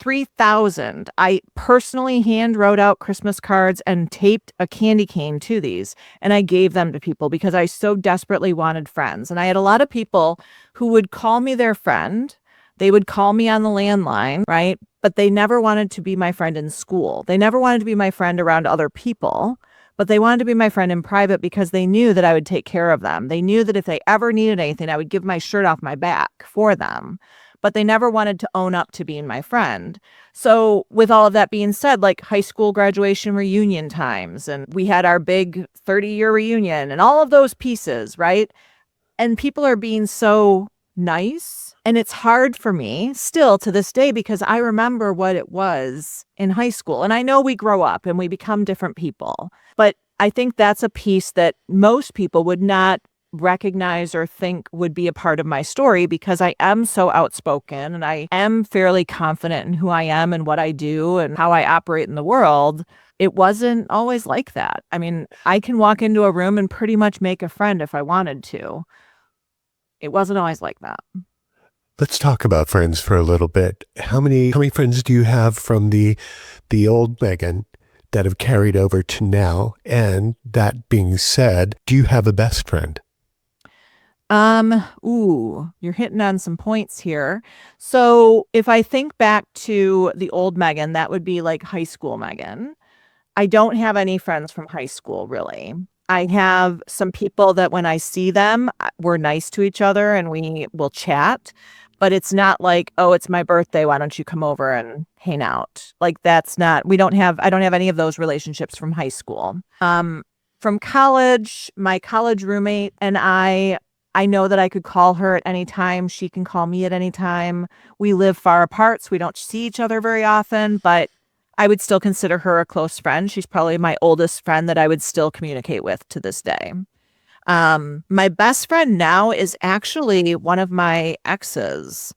S1: 3,000. I personally hand wrote out Christmas cards and taped a candy cane to these, and I gave them to people because I so desperately wanted friends. And I had a lot of people who would call me their friend. They would call me on the landline, right? But they never wanted to be my friend in school. They never wanted to be my friend around other people, but they wanted to be my friend in private because they knew that I would take care of them. They knew that if they ever needed anything, I would give my shirt off my back for them. But they never wanted to own up to being my friend. So with all of that being said, like high school graduation reunion times, and we had our big 30-year reunion and all of those pieces, right? And people are being so nice. And it's hard for me still to this day because I remember what it was in high school. And I know we grow up and we become different people. But I think that's a piece that most people would not recognize or think would be a part of my story because I am so outspoken and I am fairly confident in who I am and what I do and how I operate in the world. It wasn't always like that. I mean, I can walk into a room and pretty much make a friend if I wanted to. It wasn't always like that.
S2: Let's talk about friends for a little bit. How many friends do you have from the old Megan that have carried over to now? And that being said, do you have a best friend?
S1: You're hitting on some points here. So if I think back to the old Megan, that would be like high school Megan. I don't have any friends from high school, really. I have some people that when I see them, we're nice to each other and we will chat, but it's not like, oh, it's my birthday. Why don't you come over and hang out? Like I don't have any of those relationships from high school. From college, my college roommate and I know that I could call her at any time. She can call me at any time. We live far apart, so we don't see each other very often, but I would still consider her a close friend. She's probably my oldest friend that I would still communicate with to this day. My best friend now is actually one of my exes.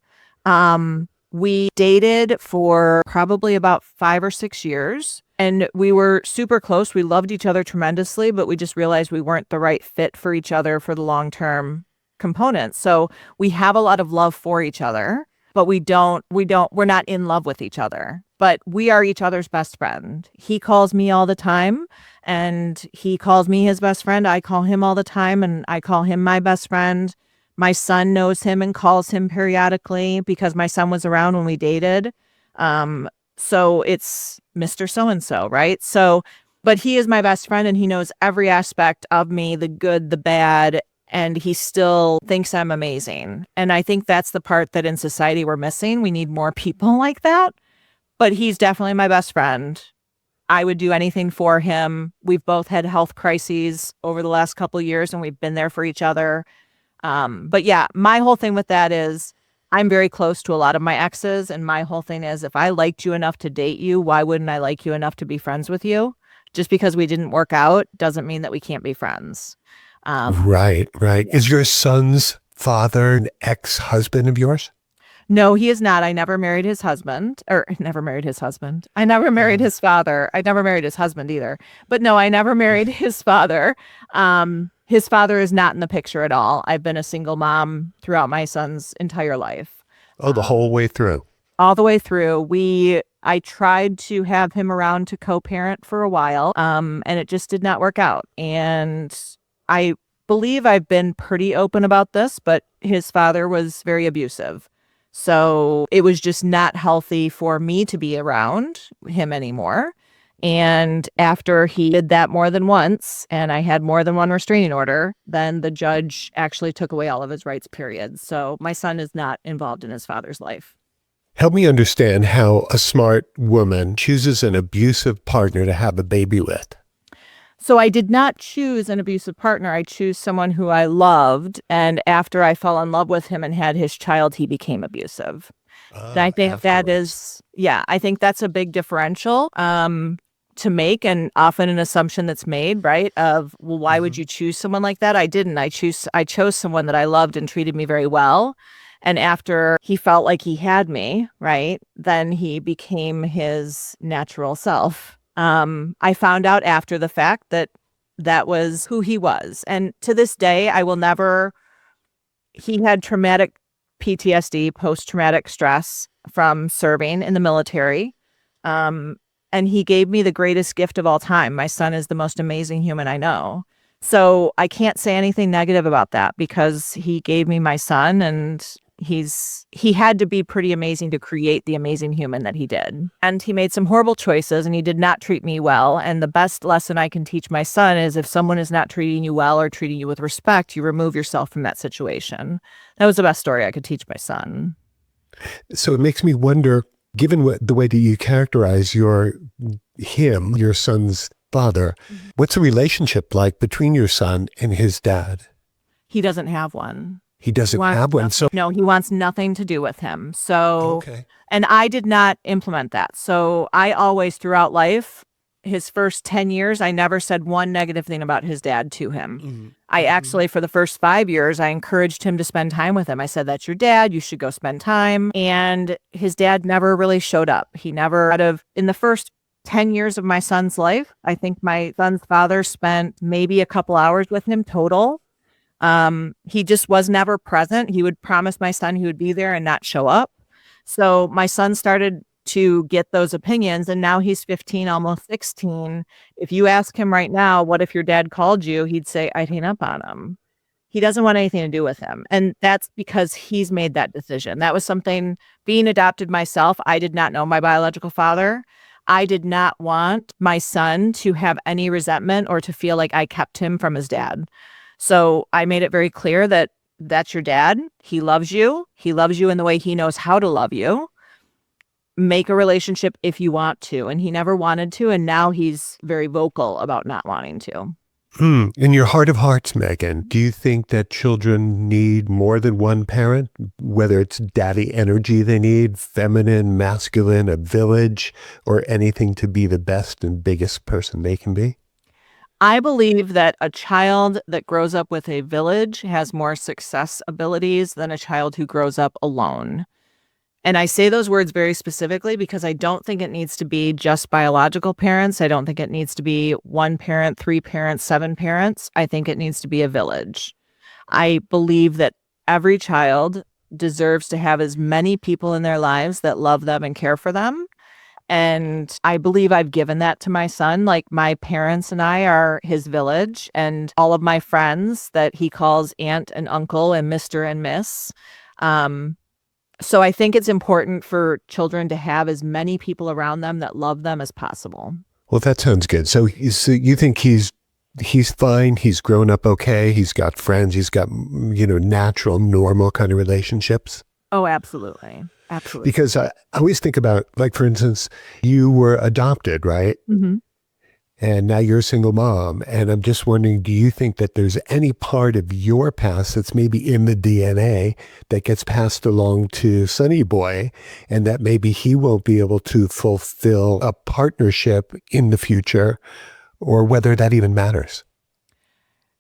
S1: We dated for probably about 5 or 6 years, and we were super close. We loved each other tremendously, but we just realized we weren't the right fit for each other for the long-term components. So we have a lot of love for each other, but we're not in love with each other. But we are each other's best friend. He calls me all the time and he calls me his best friend. I call him all the time and I call him my best friend. My son knows him and calls him periodically because my son was around when we dated. So it's Mr. So-and-so, right? So, but he is my best friend and he knows every aspect of me, the good, the bad, and he still thinks I'm amazing. And I think that's the part that in society we're missing. We need more people like that. But he's definitely my best friend. I would do anything for him. We've both had health crises over the last couple of years and we've been there for each other. But yeah, my whole thing with that is I'm very close to a lot of my exes. And my whole thing is if I liked you enough to date you, why wouldn't I like you enough to be friends with you? Just because we didn't work out doesn't mean that we can't be friends.
S2: Right. Is your son's father an ex-husband of yours?
S1: No, he is not. I never married his husband, or never married his husband. I never married his father. I never married his husband either. But no, I never married his father. His father is not in the picture at all. I've been a single mom throughout my son's entire life.
S2: Oh, the whole way through.
S1: All the way through. I tried to have him around to co-parent for a while, and it just did not work out. And I believe I've been pretty open about this, but his father was very abusive. So it was just not healthy for me to be around him anymore. And after he did that more than once, and I had more than one restraining order, then the judge actually took away all of his rights, period. So my son is not involved in his father's life.
S2: Help me understand how a smart woman chooses an abusive partner to have a baby with.
S1: So I did not choose an abusive partner. I chose someone who I loved. And after I fell in love with him and had his child, he became abusive. And I think that is, I think that's a big differential to make, and often an assumption that's made, right? Of, well, why would you choose someone like that? I didn't. I chose someone that I loved and treated me very well. And after he felt like he had me, right, then he became his natural self. I found out after the fact that that was who he was. And to this day, he had traumatic PTSD, post-traumatic stress from serving in the military. And he gave me the greatest gift of all time. My son is the most amazing human I know. So I can't say anything negative about that, because he gave me my son, and he had to be pretty amazing to create the amazing human that he did. And he made some horrible choices, and he did not treat me well. And the best lesson I can teach my son is, if someone is not treating you well or treating you with respect, you remove yourself from that situation. That was the best story I could teach my son.
S2: So it makes me wonder, given the way that you characterize your son's father, what's the relationship like between your son and his dad?
S1: He doesn't have one.
S2: He doesn't have one. So
S1: no, he wants nothing to do with him. So, and I did not implement that. So I always, throughout life, his first 10 years, I never said one negative thing about his dad to him. I actually, for the first 5 years, I encouraged him to spend time with him. I said, that's your dad. You should go spend time. And his dad never really showed up. He never, in the first 10 years of my son's life, I think my son's father spent maybe a couple hours with him total. He just was never present. He would promise my son he would be there and not show up. So my son started to get those opinions, and now he's 15, almost 16. If you ask him right now, what if your dad called you? He'd say, I'd hang up on him. He doesn't want anything to do with him. And that's because he's made that decision. That was something, being adopted myself, I did not know my biological father. I did not want my son to have any resentment or to feel like I kept him from his dad. So I made it very clear that that's your dad. He loves you. He loves you in the way he knows how to love you. Make a relationship if you want to. And he never wanted to. And now he's very vocal about not wanting to.
S2: In your heart of hearts, Megan, do you think that children need more than one parent? Whether it's daddy energy they need, feminine, masculine, a village, or anything to be the best and biggest person they can be?
S1: I believe that a child that grows up with a village has more success abilities than a child who grows up alone. And I say those words very specifically because I don't think it needs to be just biological parents. I don't think it needs to be one parent, 3 parents, 7 parents. I think it needs to be a village. I believe that every child deserves to have as many people in their lives that love them and care for them. And I believe I've given that to my son. Like, my parents and I are his village, and all of my friends that he calls aunt and uncle and Mr. and Miss. So I think it's important for children to have as many people around them that love them as possible.
S2: Well, that sounds good. So you think he's fine, he's grown up okay, he's got friends, he's got, natural, normal kind of relationships?
S1: Oh, absolutely. Absolutely.
S2: Because I always think about, like, for instance, you were adopted, right?
S1: Mm-hmm.
S2: And now you're a single mom. And I'm just wondering, do you think that there's any part of your past that's maybe in the DNA that gets passed along to Sonny Boy, and that maybe he won't be able to fulfill a partnership in the future, or whether that even matters?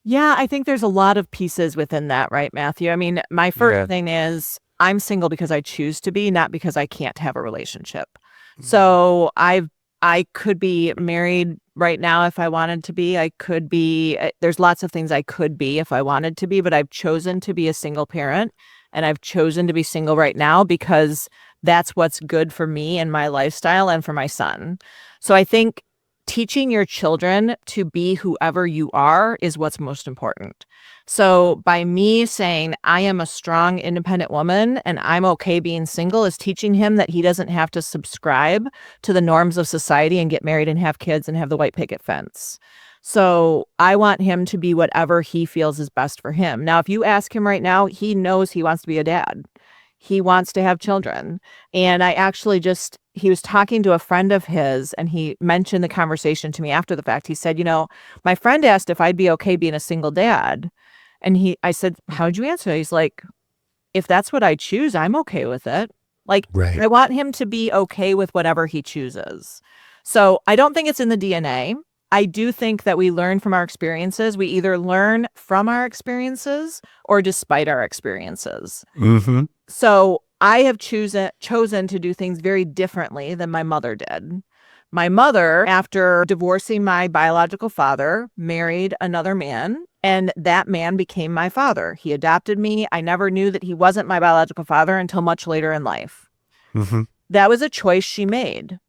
S1: Yeah, I think there's a lot of pieces within that, right, Matthew? I mean, my first thing is, I'm single because I choose to be, not because I can't have a relationship. So I could be married right now if I wanted to be. I could be, there's lots of things I could be if I wanted to be, but I've chosen to be a single parent, and I've chosen to be single right now because that's what's good for me and my lifestyle and for my son. So I think teaching your children to be whoever you are is what's most important. So by me saying I am a strong, independent woman and I'm okay being single is teaching him that he doesn't have to subscribe to the norms of society and get married and have kids and have the white picket fence. So I want him to be whatever he feels is best for him. Now, if you ask him right now, he knows he wants to be a dad. He wants to have children. And I actually he was talking to a friend of his, and he mentioned the conversation to me after the fact. He said, my friend asked if I'd be okay being a single dad. And I said, how'd you answer? He's like, if that's what I choose, I'm okay with it. Like,
S2: Right.
S1: I want him to be okay with whatever he chooses. So I don't think it's in the DNA. I do think that we learn from our experiences. We either learn from our experiences or despite our experiences.
S2: Mm-hmm.
S1: So I have chosen to do things very differently than my mother did. My mother, after divorcing my biological father, married another man, and that man became my father. He adopted me. I never knew that he wasn't my biological father until much later in life.
S2: Mm-hmm.
S1: That was a choice she made.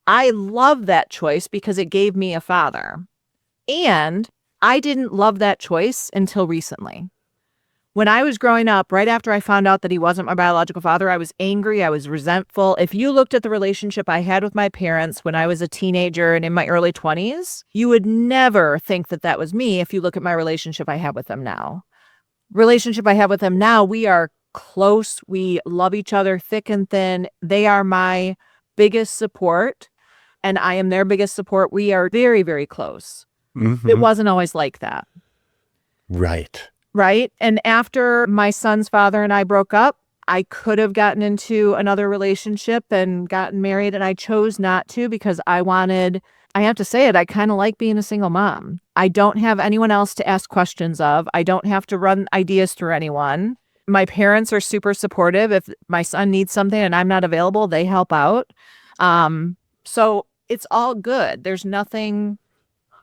S1: I love that choice because it gave me a father. And I didn't love that choice until recently. When I was growing up, right after I found out that he wasn't my biological father, I was angry. I was resentful. If you looked at the relationship I had with my parents when I was a teenager and in my early 20s, you would never think that that was me if you look at my relationship I have with them now. Relationship I have with them now, we are close. We love each other thick and thin. They are my biggest support, and I am their biggest support. We are very, very close.
S2: Mm-hmm.
S1: It wasn't always like that.
S2: Right.
S1: Right. And after my son's father and I broke up, I could have gotten into another relationship and gotten married, and I chose not to because I have to say it, I kind of like being a single mom. I don't have anyone else to ask questions of. I don't have to run ideas through anyone. My parents are super supportive. If my son needs something and I'm not available, they help out. So it's all good. There's nothing,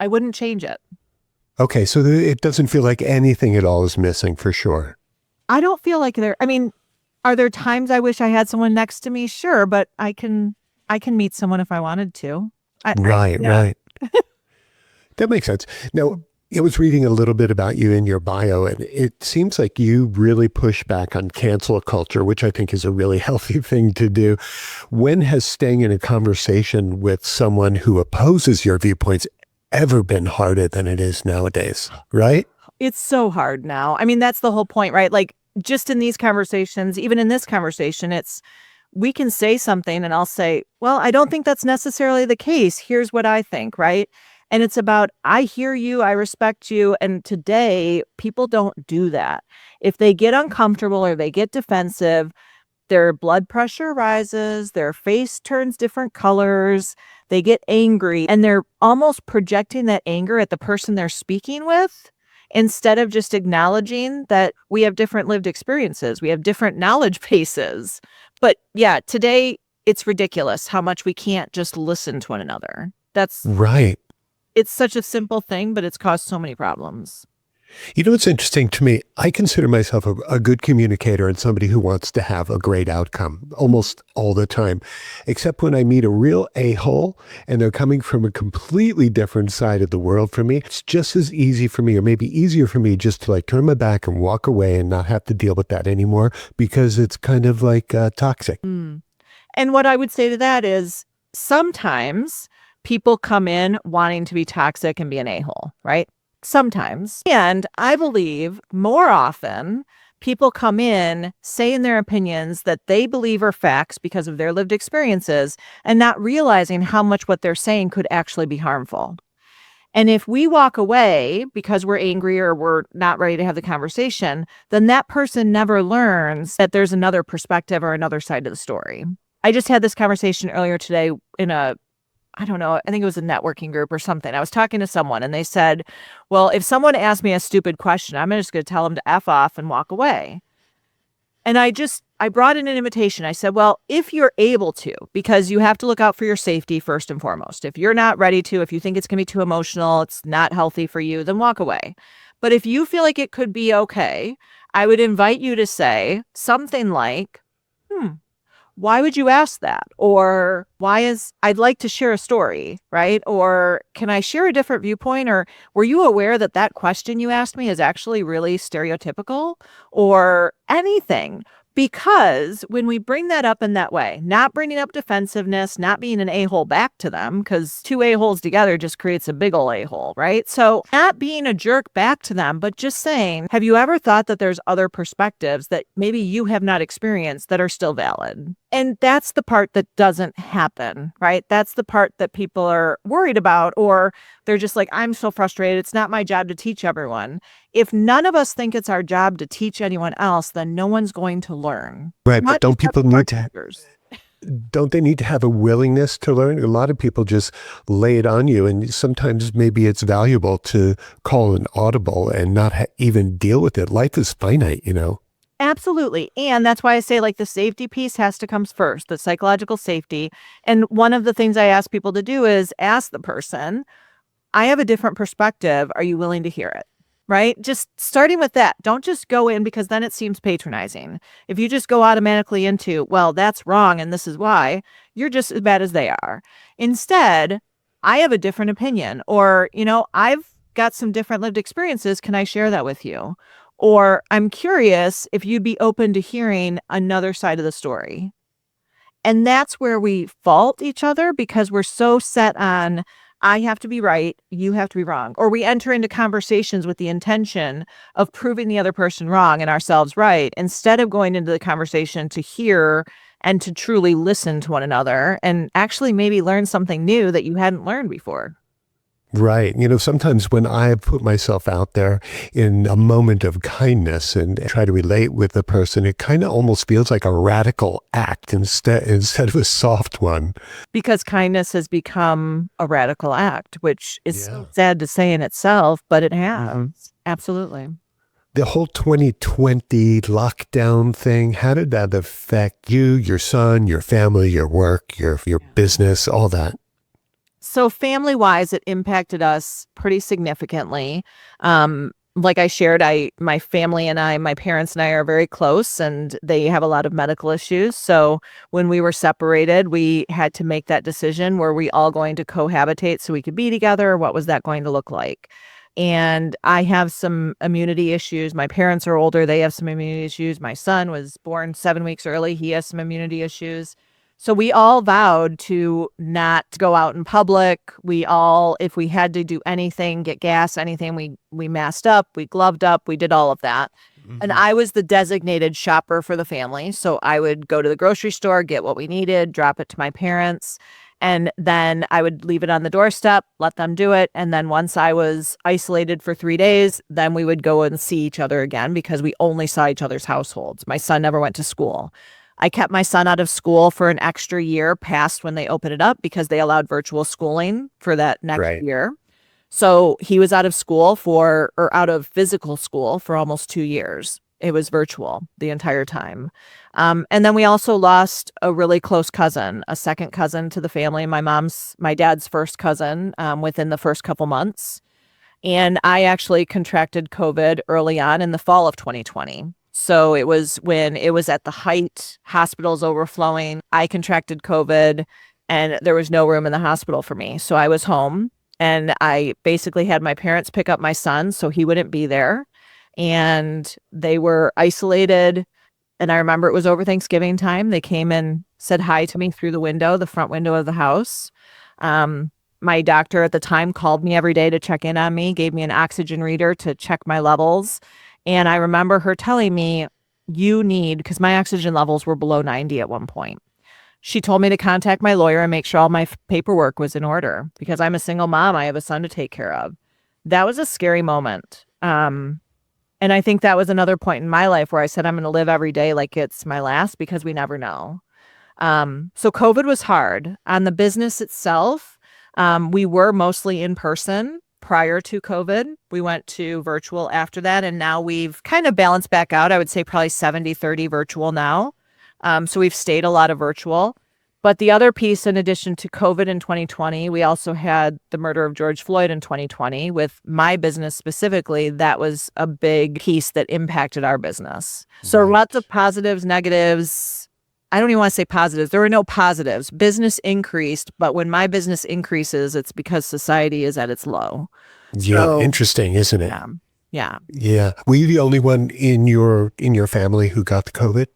S1: I wouldn't change it.
S2: Okay, so it doesn't feel like anything at all is missing for sure.
S1: I don't feel like are there times I wish I had someone next to me? Sure, but I can meet someone if I wanted to.
S2: Right.
S1: Yeah.
S2: That makes sense. Now, I was reading a little bit about you in your bio, and it seems like you really push back on cancel culture, which I think is a really healthy thing to do. When has staying in a conversation with someone who opposes your viewpoints ever been harder than it is nowadays, right?
S1: It's so hard now. I mean, that's the whole point, right? Like, just in these conversations, even in this conversation, we can say something and I'll say, well, I don't think that's necessarily the case. Here's what I think, right? And it's about, I hear you, I respect you. And today, people don't do that. If they get uncomfortable or they get defensive, their blood pressure rises, their face turns different colors, they get angry, and they're almost projecting that anger at the person they're speaking with instead of just acknowledging that we have different lived experiences. We have different knowledge bases. But yeah, today it's ridiculous how much we can't just listen to one another.
S2: Right.
S1: It's such a simple thing, but it's caused so many problems.
S2: You know, what's interesting to me, I consider myself a good communicator and somebody who wants to have a great outcome almost all the time, except when I meet a real a-hole and they're coming from a completely different side of the world from me. It's just as easy for me, or maybe easier for me, just to like turn my back and walk away and not have to deal with that anymore because it's kind of like toxic.
S1: And what I would say to that is sometimes people come in wanting to be toxic and be an a-hole, right? Sometimes. And I believe more often people come in saying their opinions that they believe are facts because of their lived experiences and not realizing how much what they're saying could actually be harmful. And if we walk away because we're angry or we're not ready to have the conversation, then that person never learns that there's another perspective or another side of the story. I just had this conversation earlier today in I don't know, I think it was a networking group or something. I was talking to someone and they said, well, if someone asked me a stupid question, I'm just going to tell them to F off and walk away. And I brought in an invitation. I said, well, if you're able to, because you have to look out for your safety first and foremost. If you're not ready to, if you think it's going to be too emotional, it's not healthy for you, then walk away. But if you feel like it could be okay, I would invite you to say something like, why would you ask that? Or I'd like to share a story, right? Or can I share a different viewpoint? Or were you aware that that question you asked me is actually really stereotypical or anything? Because when we bring that up in that way, not bringing up defensiveness, not being an a-hole back to them, because two a-holes together just creates a big ol' a-hole, right? So not being a jerk back to them, but just saying, have you ever thought that there's other perspectives that maybe you have not experienced that are still valid? And that's the part that doesn't happen, right? That's the part that people are worried about, or they're just like, I'm so frustrated. It's not my job to teach everyone. If none of us think it's our job to teach anyone else, then no one's going to learn.
S2: Right. But
S1: Not
S2: don't
S1: just
S2: people
S1: our
S2: need to,
S1: teachers.
S2: don't they need to have a willingness to learn? A lot of people just lay it on you. And sometimes maybe it's valuable to call an audible and not even deal with it. Life is finite, you know?
S1: Absolutely. And that's why I say like the safety piece has to come first, the psychological safety. And one of the things I ask people to do is ask the person, I have a different perspective. Are you willing to hear it? Right? Just starting with that. Don't just go in because then it seems patronizing. If you just go automatically into, well, that's wrong and this is why, you're just as bad as they are. Instead, I have a different opinion, or, I've got some different lived experiences. Can I share that with you? Or I'm curious if you'd be open to hearing another side of the story. And that's where we fault each other because we're so set on, I have to be right, you have to be wrong. Or we enter into conversations with the intention of proving the other person wrong and ourselves right, instead of going into the conversation to hear and to truly listen to one another and actually maybe learn something new that you hadn't learned before.
S2: Right. Sometimes when I put myself out there in a moment of kindness and try to relate with the person, it kind of almost feels like a radical act instead of a soft one.
S1: Because kindness has become a radical act, which is so sad to say in itself, but it has. Mm-hmm. Absolutely.
S2: The whole 2020 lockdown thing, how did that affect you, your son, your family, your work, your business, all that?
S1: So family-wise, it impacted us pretty significantly. Like I shared, my family and my parents and I are very close, and they have a lot of medical issues. So when we were separated, we had to make that decision. Were we all going to cohabitate so we could be together? What was that going to look like? And I have some immunity issues. My parents are older. They have some immunity issues. My son was born 7 weeks early. He has some immunity issues. So we all vowed to not go out in public. We all, if we had to do anything, get gas, anything, we masked up, we gloved up, we did all of that. Mm-hmm. And I was the designated shopper for the family. So I would go to the grocery store, get what we needed, drop it to my parents. And then I would leave it on the doorstep, let them do it. And then once I was isolated for 3 days, then we would go and see each other again because we only saw each other's households. My son never went to school. I kept my son out of school for an extra year past when they opened it up because they allowed virtual schooling for that next year. So he was out of school out of physical school for almost 2 years. It was virtual the entire time. And then we also lost a really close cousin, a second cousin to the family, my dad's first cousin, within the first couple months. And I actually contracted COVID early on in the fall of 2020. So it was when it was at the height, hospitals overflowing. I contracted COVID and there was no room in the hospital for me. So I was home and I basically had my parents pick up my son so he wouldn't be there. And they were isolated. And I remember it was over Thanksgiving time. They came and said hi to me through the front window of the house. My doctor at the time called me every day to check in on me, gave me an oxygen reader to check my levels. And I remember her telling me, because my oxygen levels were below 90 at one point. She told me to contact my lawyer and make sure all my paperwork was in order because I'm a single mom. I have a son to take care of. That was a scary moment. And I think that was another point in my life where I said, I'm going to live every day like it's my last because we never know. So COVID was hard. On the business itself, we were mostly in person prior to COVID. We went to virtual after that, and now we've kind of balanced back out. I would say probably 70-30 virtual now. So we've stayed a lot of virtual. But the other piece, in addition to COVID in 2020, we also had the murder of George Floyd in 2020. With my business specifically, that was a big piece that impacted our business. So
S2: Right.
S1: lots of positives, negatives. I don't even want to say positives. There were no positives. Business increased, but when my business increases, it's because society is at its low.
S2: Yeah,
S1: So,
S2: interesting, isn't it?
S1: yeah. Yeah.
S2: Yeah. Were you the only one in your family who got the COVID?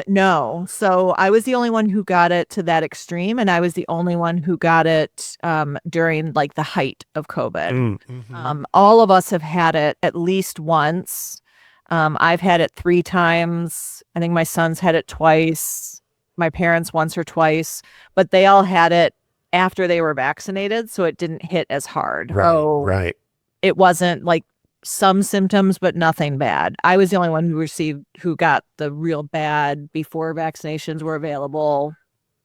S1: No. So I was the only one who got it to that extreme, and I was the only one who got it during like the height of COVID. All of us have had it at least once. I've had it 3 times. I think my son's had it twice. My parents once or twice, but they all had it after they were vaccinated, so it didn't hit as hard.
S2: Right.
S1: So
S2: Right.
S1: it wasn't like some symptoms, but nothing bad. I was the only one who got the real bad before vaccinations were available.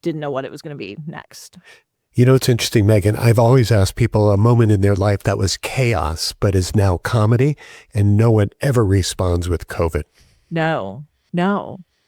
S1: Didn't know what it was going to be next.
S2: You know, it's interesting, Megan. I've always asked people a moment in their life that was chaos, but is now comedy, and no one ever responds with COVID.
S1: No,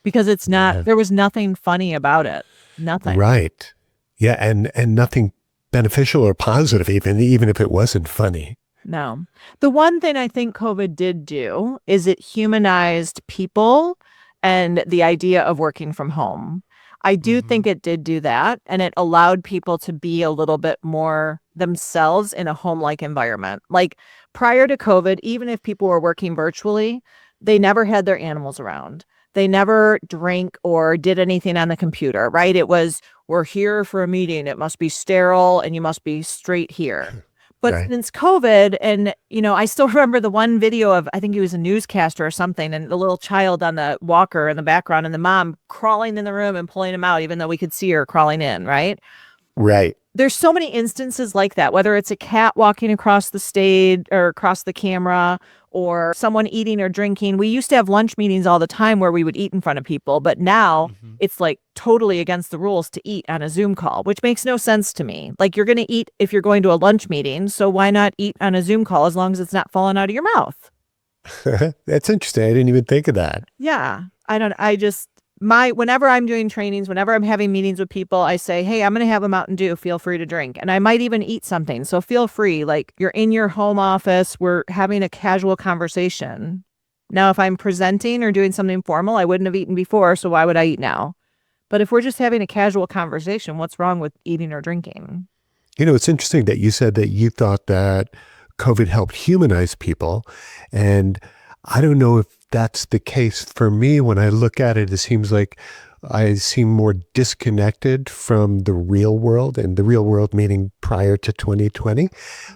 S1: because it's not,
S2: Yeah.
S1: there was nothing funny about it. Nothing.
S2: Right. Yeah, and nothing beneficial or positive, even if it wasn't funny.
S1: No. The one thing I think COVID did do is it humanized people and the idea of working from home. I do think it did do that, and it allowed people to be a little bit more themselves in a home-like environment. Like prior to COVID, even if people were working virtually, they never had their animals around. They never drank or did anything on the computer, right? It was, we're here for a meeting. It must be sterile and you must be straight here. But
S2: Right.
S1: since COVID, and I still remember the one video of, I think he was a newscaster or something, and the little child on the walker in the background and the mom crawling in the room and pulling him out, even though we could see her crawling in, right?
S2: Right.
S1: There's so many instances like that, whether it's a cat walking across the stage or across the camera or someone eating or drinking. We used to have lunch meetings all the time where we would eat in front of people, but now it's like totally against the rules to eat on a Zoom call, which makes no sense to me. Like you're going to eat if you're going to a lunch meeting, so why not eat on a Zoom call as long as it's not falling out of your mouth?
S2: That's interesting. I didn't even think of that.
S1: Yeah. Whenever I'm doing trainings, whenever I'm having meetings with people, I say, hey, I'm going to have a Mountain Dew. Feel free to drink. And I might even eat something. So feel free. Like you're in your home office. We're having a casual conversation. Now, if I'm presenting or doing something formal, I wouldn't have eaten before. So why would I eat now? But if we're just having a casual conversation, what's wrong with eating or drinking?
S2: You know, it's interesting that you said that you thought that COVID helped humanize people. And I don't know if that's the case for me. When I look at it, it seems like I seem more disconnected from the real world, and the real world meaning prior to 2020.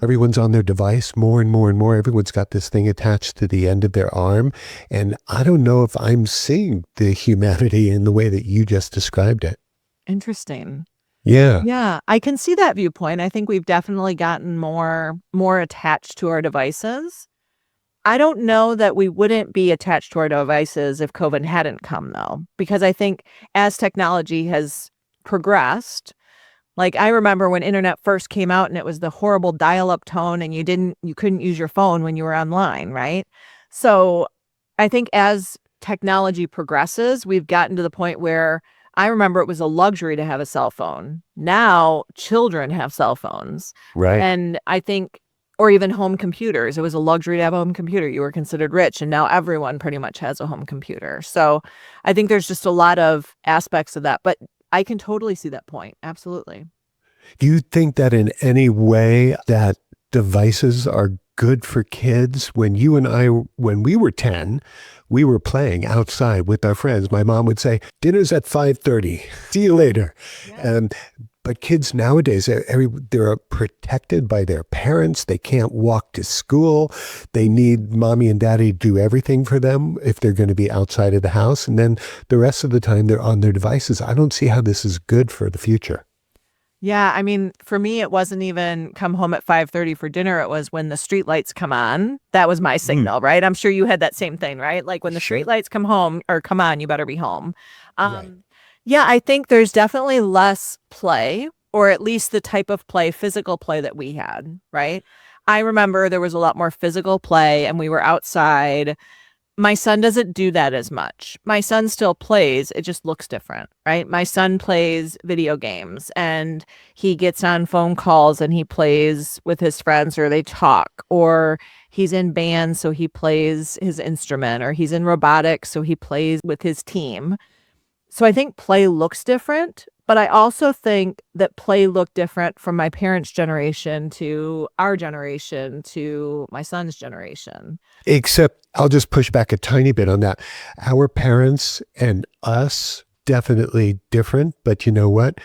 S2: Everyone's on their device more and more and more. Everyone's got this thing attached to the end of their arm. And I don't know if I'm seeing the humanity in the way that you just described it.
S1: Interesting.
S2: Yeah.
S1: Yeah, I can see that viewpoint. I think we've definitely gotten more attached to our devices. I don't know that we wouldn't be attached to our devices if COVID hadn't come, though, because I think as technology has progressed, like I remember when internet first came out and it was the horrible dial-up tone and you couldn't use your phone when you were online, right? So I think as technology progresses, we've gotten to the point where I remember it was a luxury to have a cell phone. Now children have cell phones.
S2: Right.
S1: And I think, or even home computers. It was a luxury to have a home computer. You were considered rich, and now everyone pretty much has a home computer. So I think there's just a lot of aspects of that, but I can totally see that point. Absolutely.
S2: Do you think that in any way that devices are good for kids? When you and I, when we were 10, we were playing outside with our friends. My mom would say, dinner's at 5:30. See you later.
S1: Yeah.
S2: But kids nowadays, they're protected by their parents. They can't walk to school. They need mommy and daddy to do everything for them if they're going to be outside of the house. And then the rest of the time, they're on their devices. I don't see how this is good for the future.
S1: Yeah, I mean, for me, it wasn't even come home at 5:30 for dinner. It was when the street lights come on. That was my signal, right? I'm sure you had that same thing, right? Like when the
S2: Sure.
S1: street lights come home or come on, you better be home.
S2: Right.
S1: Yeah, I think there's definitely less play, or at least the type of play, physical play that we had, right? I remember there was a lot more physical play and we were outside. My son doesn't do that as much. My son still plays. It just looks different, right? My son plays video games and he gets on phone calls and he plays with his friends or they talk, or he's in band, so he plays his instrument, or he's in robotics, so he plays with his team. So I think play looks different, but I also think that play looked different from my parents' generation to our generation to my son's generation.
S2: Except I'll just push back a tiny bit on that. Our parents and us, definitely different. But you know what?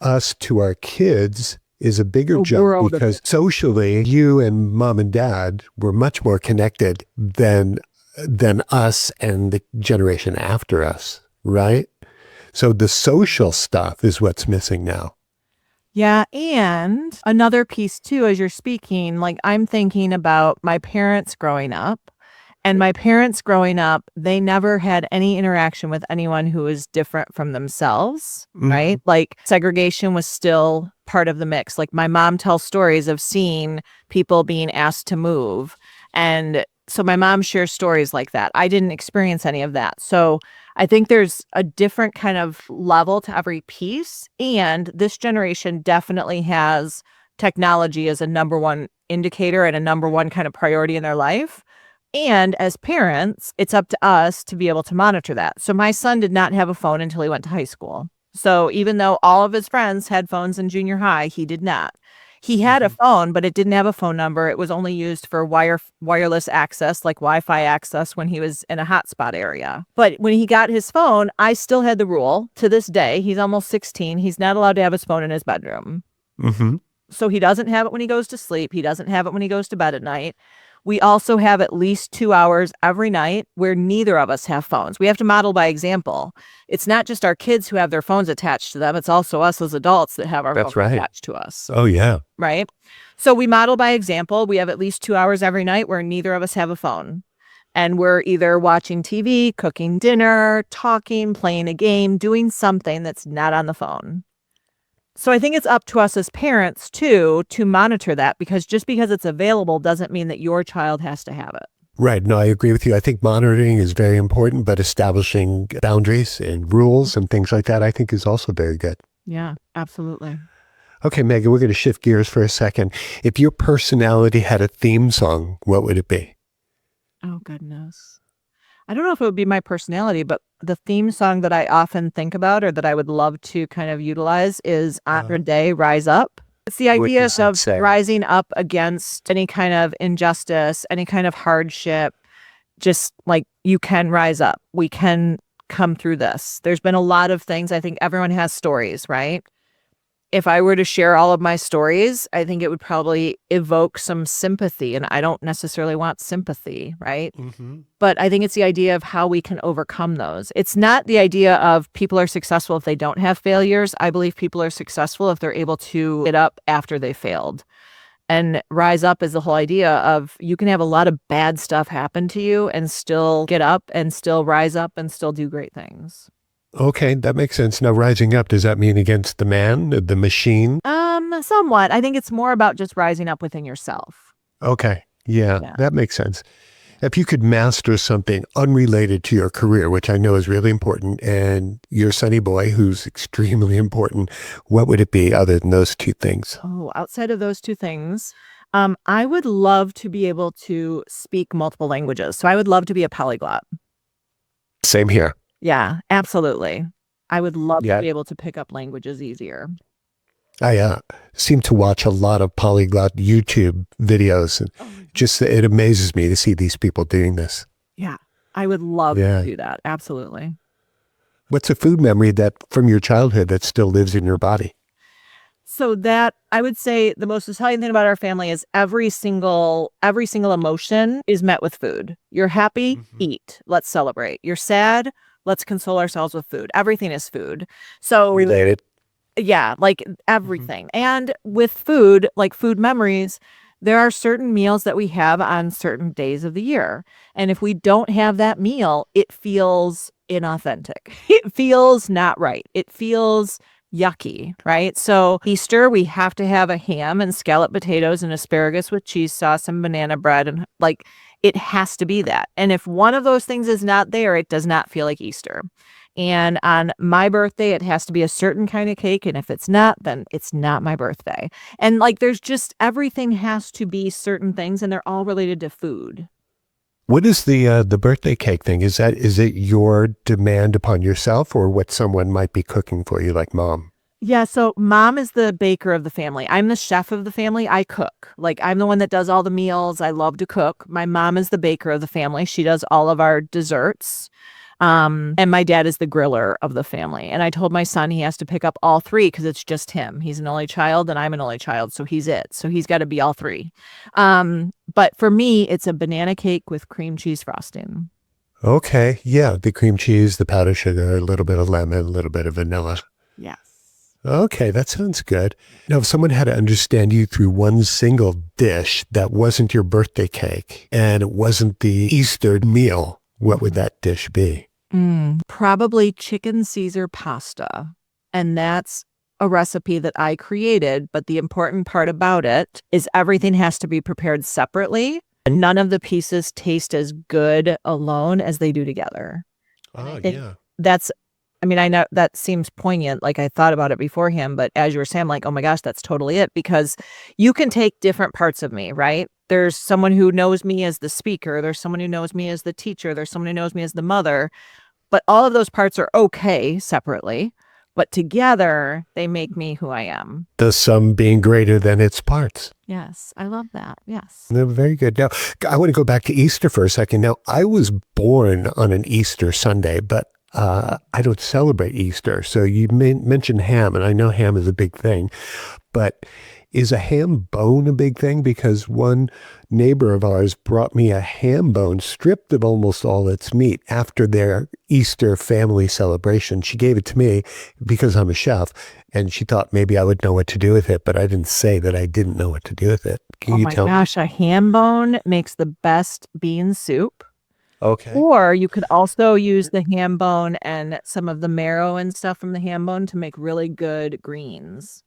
S2: Us to our kids is a bigger jump because socially, you and mom and dad were much more connected than us and the generation after us, right? So the social stuff is what's missing now.
S1: Yeah. And another piece too, as you're speaking, like I'm thinking about my parents growing up. And my parents growing up, they never had any interaction with anyone who was different from themselves, right? Like segregation was still part of the mix. Like my mom tells stories of seeing people being asked to move. And so my mom shares stories like that. I didn't experience any of that. So I think there's a different kind of level to every piece. And this generation definitely has technology as a number one indicator and a number one kind of priority in their life. And as parents, it's up to us to be able to monitor that. So my son did not have a phone until he went to high school. So even though all of his friends had phones in junior high, he did not. He had a phone, but it didn't have a phone number. It was only used for wireless access, like Wi-Fi access when he was in a hotspot area. But when he got his phone, I still had the rule to this day. He's almost 16. He's not allowed to have his phone in his bedroom. So he doesn't have it when he goes to sleep. He doesn't have it when he goes to bed at night. We also have at least 2 hours every night where neither of us have phones. We have to model by example. It's not just our kids who have their phones attached to them. It's also us as adults that have our phones attached to us.
S2: Oh, yeah.
S1: Right? So we model by example. We have at least 2 hours every night where neither of us have a phone. And we're either watching TV, cooking dinner, talking, playing a game, doing something that's not on the phone. So I think it's up to us as parents, too, to monitor that, because just because it's available doesn't mean that your child has to have it.
S2: Right. No, I agree with you. I think monitoring is very important, but establishing boundaries and rules and things like that, I think is also very good.
S1: Yeah, absolutely.
S2: Okay, Megan, we're going to shift gears for a second. If your personality had a theme song, what would it be?
S1: Oh, goodness. I don't know if it would be my personality, but the theme song that I often think about or that I would love to kind of utilize is Andre Day, Rise Up. It's the idea of rising up against any kind of injustice, any kind of hardship, just like you can rise up. We can come through this. There's been a lot of things. I think everyone has stories, right? If I were to share all of my stories, I think it would probably evoke some sympathy, and I don't necessarily want sympathy, right? But I think it's the idea of how we can overcome those. It's not the idea of people are successful if they don't have failures. I believe people are successful if they're able to get up after they failed. And rise up is the whole idea of you can have a lot of bad stuff happen to you and still get up and still rise up and still do great things.
S2: Okay, that makes sense. Now, rising up, does that mean against the man, the machine?
S1: Somewhat. I think it's more about just rising up within yourself.
S2: Okay, yeah, that makes sense. If you could master something unrelated to your career, which I know is really important, and your sonny boy, who's extremely important, what would it be other than those two things?
S1: Oh, outside of those two things, I would love to be able to speak multiple languages. So I would love to be a polyglot.
S2: Same here.
S1: Yeah, absolutely. I would love to be able to pick up languages easier.
S2: I seem to watch a lot of polyglot YouTube videos, and just it amazes me to see these people doing this.
S1: Yeah, I would love to do that. Absolutely.
S2: What's a food memory that from your childhood that still lives in your body?
S1: So that I would say the most Italian thing about our family is every single emotion is met with food. You're happy, eat. Let's celebrate. You're sad. Let's console ourselves with food. Everything is food. So
S2: related.
S1: Yeah, like everything. And with food, like food memories, there are certain meals that we have on certain days of the year. And if we don't have that meal, it feels inauthentic. It feels not right. It feels yucky, right? So Easter, we have to have a ham and scalloped potatoes and asparagus with cheese sauce and banana bread. And like, it has to be that. And if one of those things is not there, it does not feel like Easter. And on my birthday, it has to be a certain kind of cake. And if it's not, then it's not my birthday. And like, there's just everything has to be certain things, and they're all related to food.
S2: What is the birthday cake thing? Is it your demand upon yourself or what someone might be cooking for you, like mom?
S1: Yeah, so mom is the baker of the family. I'm the chef of the family. I cook. Like, I'm the one that does all the meals. I love to cook. My mom is the baker of the family. She does all of our desserts. And my dad is the griller of the family. And I told my son he has to pick up all three because it's just him. He's an only child and I'm an only child, so he's it. So he's got to be all three. But for me, it's a banana cake with cream cheese frosting.
S2: Okay. Yeah. The cream cheese, the powdered sugar, a little bit of lemon, a little bit of vanilla.
S1: Yes.
S2: Okay. That sounds good. Now, if someone had to understand you through one single dish that wasn't your birthday cake and it wasn't the Easter meal, what would that dish be?
S1: Probably chicken Caesar pasta. And that's a recipe that I created. But the important part about it is everything has to be prepared separately. None of the pieces taste as good alone as they do together.
S2: Oh, yeah.
S1: I know that seems poignant. Like, I thought about it beforehand, but as you were saying, I'm like, oh my gosh, that's totally it. Because you can take different parts of me, right? There's someone who knows me as the speaker. There's someone who knows me as the teacher. There's someone who knows me as the mother. But all of those parts are okay separately. But together, they make me who I am.
S2: The sum being greater than its parts.
S1: Yes, I love that. Yes.
S2: They're very good. Now, I want to go back to Easter for a second. Now, I was born on an Easter Sunday, but I don't celebrate Easter. So you mentioned ham, and I know ham is a big thing, but is a ham bone a big thing? Because one neighbor of ours brought me a ham bone stripped of almost all its meat after their Easter family celebration. She gave it to me because I'm a chef, and she thought maybe I would know what to do with it, but I didn't say that I didn't know what to do with it. Can you tell me?
S1: Oh my gosh, a ham bone makes the best bean soup.
S2: Okay.
S1: Or you could also use the ham bone and some of the marrow and stuff from the ham bone to make really good greens.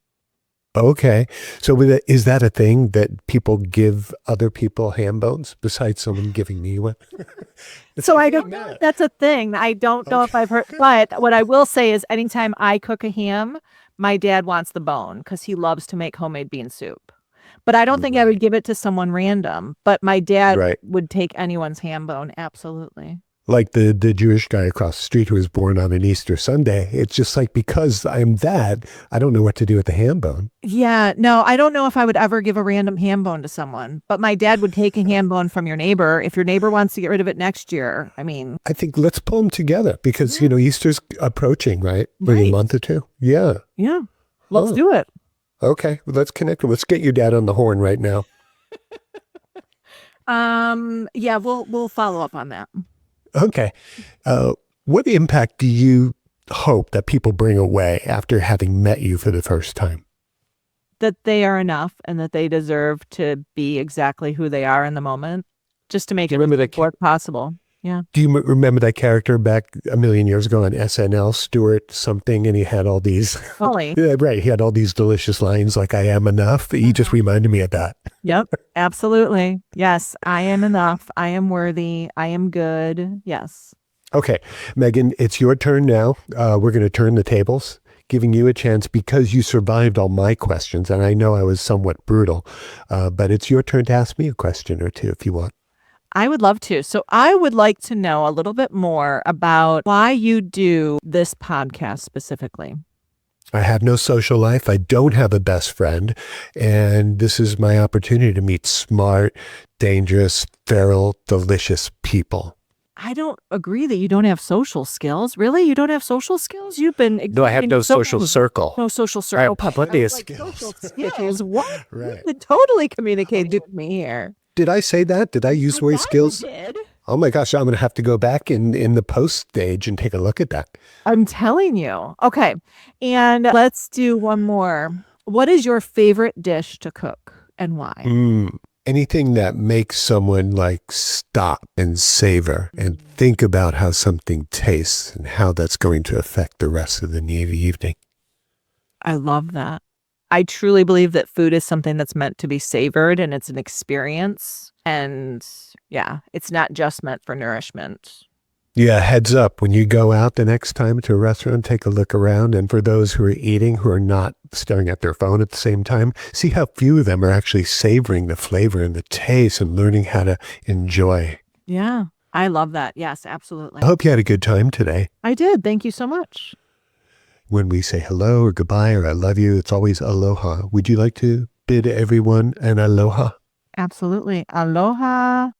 S2: Okay. So is that a thing that people give other people ham bones besides someone giving me one?
S1: So I don't know if that's a thing. I don't know if I've heard, but what I will say is anytime I cook a ham, my dad wants the bone because he loves to make homemade bean soup. But I don't think I would give it to someone random, but my dad would take anyone's ham bone. Absolutely.
S2: Like the Jewish guy across the street who was born on an Easter Sunday. It's just like, because I'm that, I don't know what to do with the ham bone.
S1: Yeah, no, I don't know if I would ever give a random ham bone to someone, but my dad would take a ham bone from your neighbor. If your neighbor wants to get rid of it next year, I think
S2: let's pull them together because, Easter's approaching, right? In a month or two. Yeah.
S1: Yeah. Let's do it.
S2: Okay. Well, let's connect. Let's get your dad on the horn right now.
S1: Yeah, we'll follow up on that.
S2: Okay. What impact do you hope that people bring away after having met you for the first time?
S1: That they are enough and that they deserve to be exactly who they are in the moment, just to make it work possible. Yeah.
S2: Do you remember that character back a million years ago on SNL, Stuart something, and he had all these...
S1: Fully.
S2: Yeah, right. He had all these delicious lines like, I am enough. He just reminded me of that.
S1: Yep, absolutely. Yes, I am enough. I am worthy. I am good. Yes.
S2: Okay, Megan, it's your turn now. We're going to turn the tables, giving you a chance because you survived all my questions, and I know I was somewhat brutal, but it's your turn to ask me a question or two if you want.
S1: I would love to. So I would like to know a little bit more about why you do this podcast specifically.
S2: I have no social life. I don't have a best friend. And this is my opportunity to meet smart, dangerous, feral, delicious people.
S1: I don't agree that you don't have social skills. Really? You don't have social skills? You've been...
S2: No, I have no social circle.
S1: No social circle.
S2: I have plenty of skills.
S1: Social skills. What?
S2: Right.
S1: You totally communicated with me here.
S2: Did I say that? Did I use the word skills?
S1: You did.
S2: Oh my gosh, I'm going to have to go back in the post stage and take a look at that.
S1: I'm telling you. Okay. And let's do one more. What is your favorite dish to cook and why?
S2: Anything that makes someone like stop and savor and think about how something tastes and how that's going to affect the rest of the evening.
S1: I love that. I truly believe that food is something that's meant to be savored and it's an experience. And yeah, it's not just meant for nourishment.
S2: Yeah, heads up. When you go out the next time to a restaurant, take a look around. And for those who are eating, who are not staring at their phone at the same time, see how few of them are actually savoring the flavor and the taste and learning how to enjoy.
S1: Yeah, I love that. Yes, absolutely.
S2: I hope you had a good time today.
S1: I did. Thank you so much.
S2: When we say hello or goodbye or I love you, it's always aloha. Would you like to bid everyone an aloha?
S1: Absolutely. Aloha.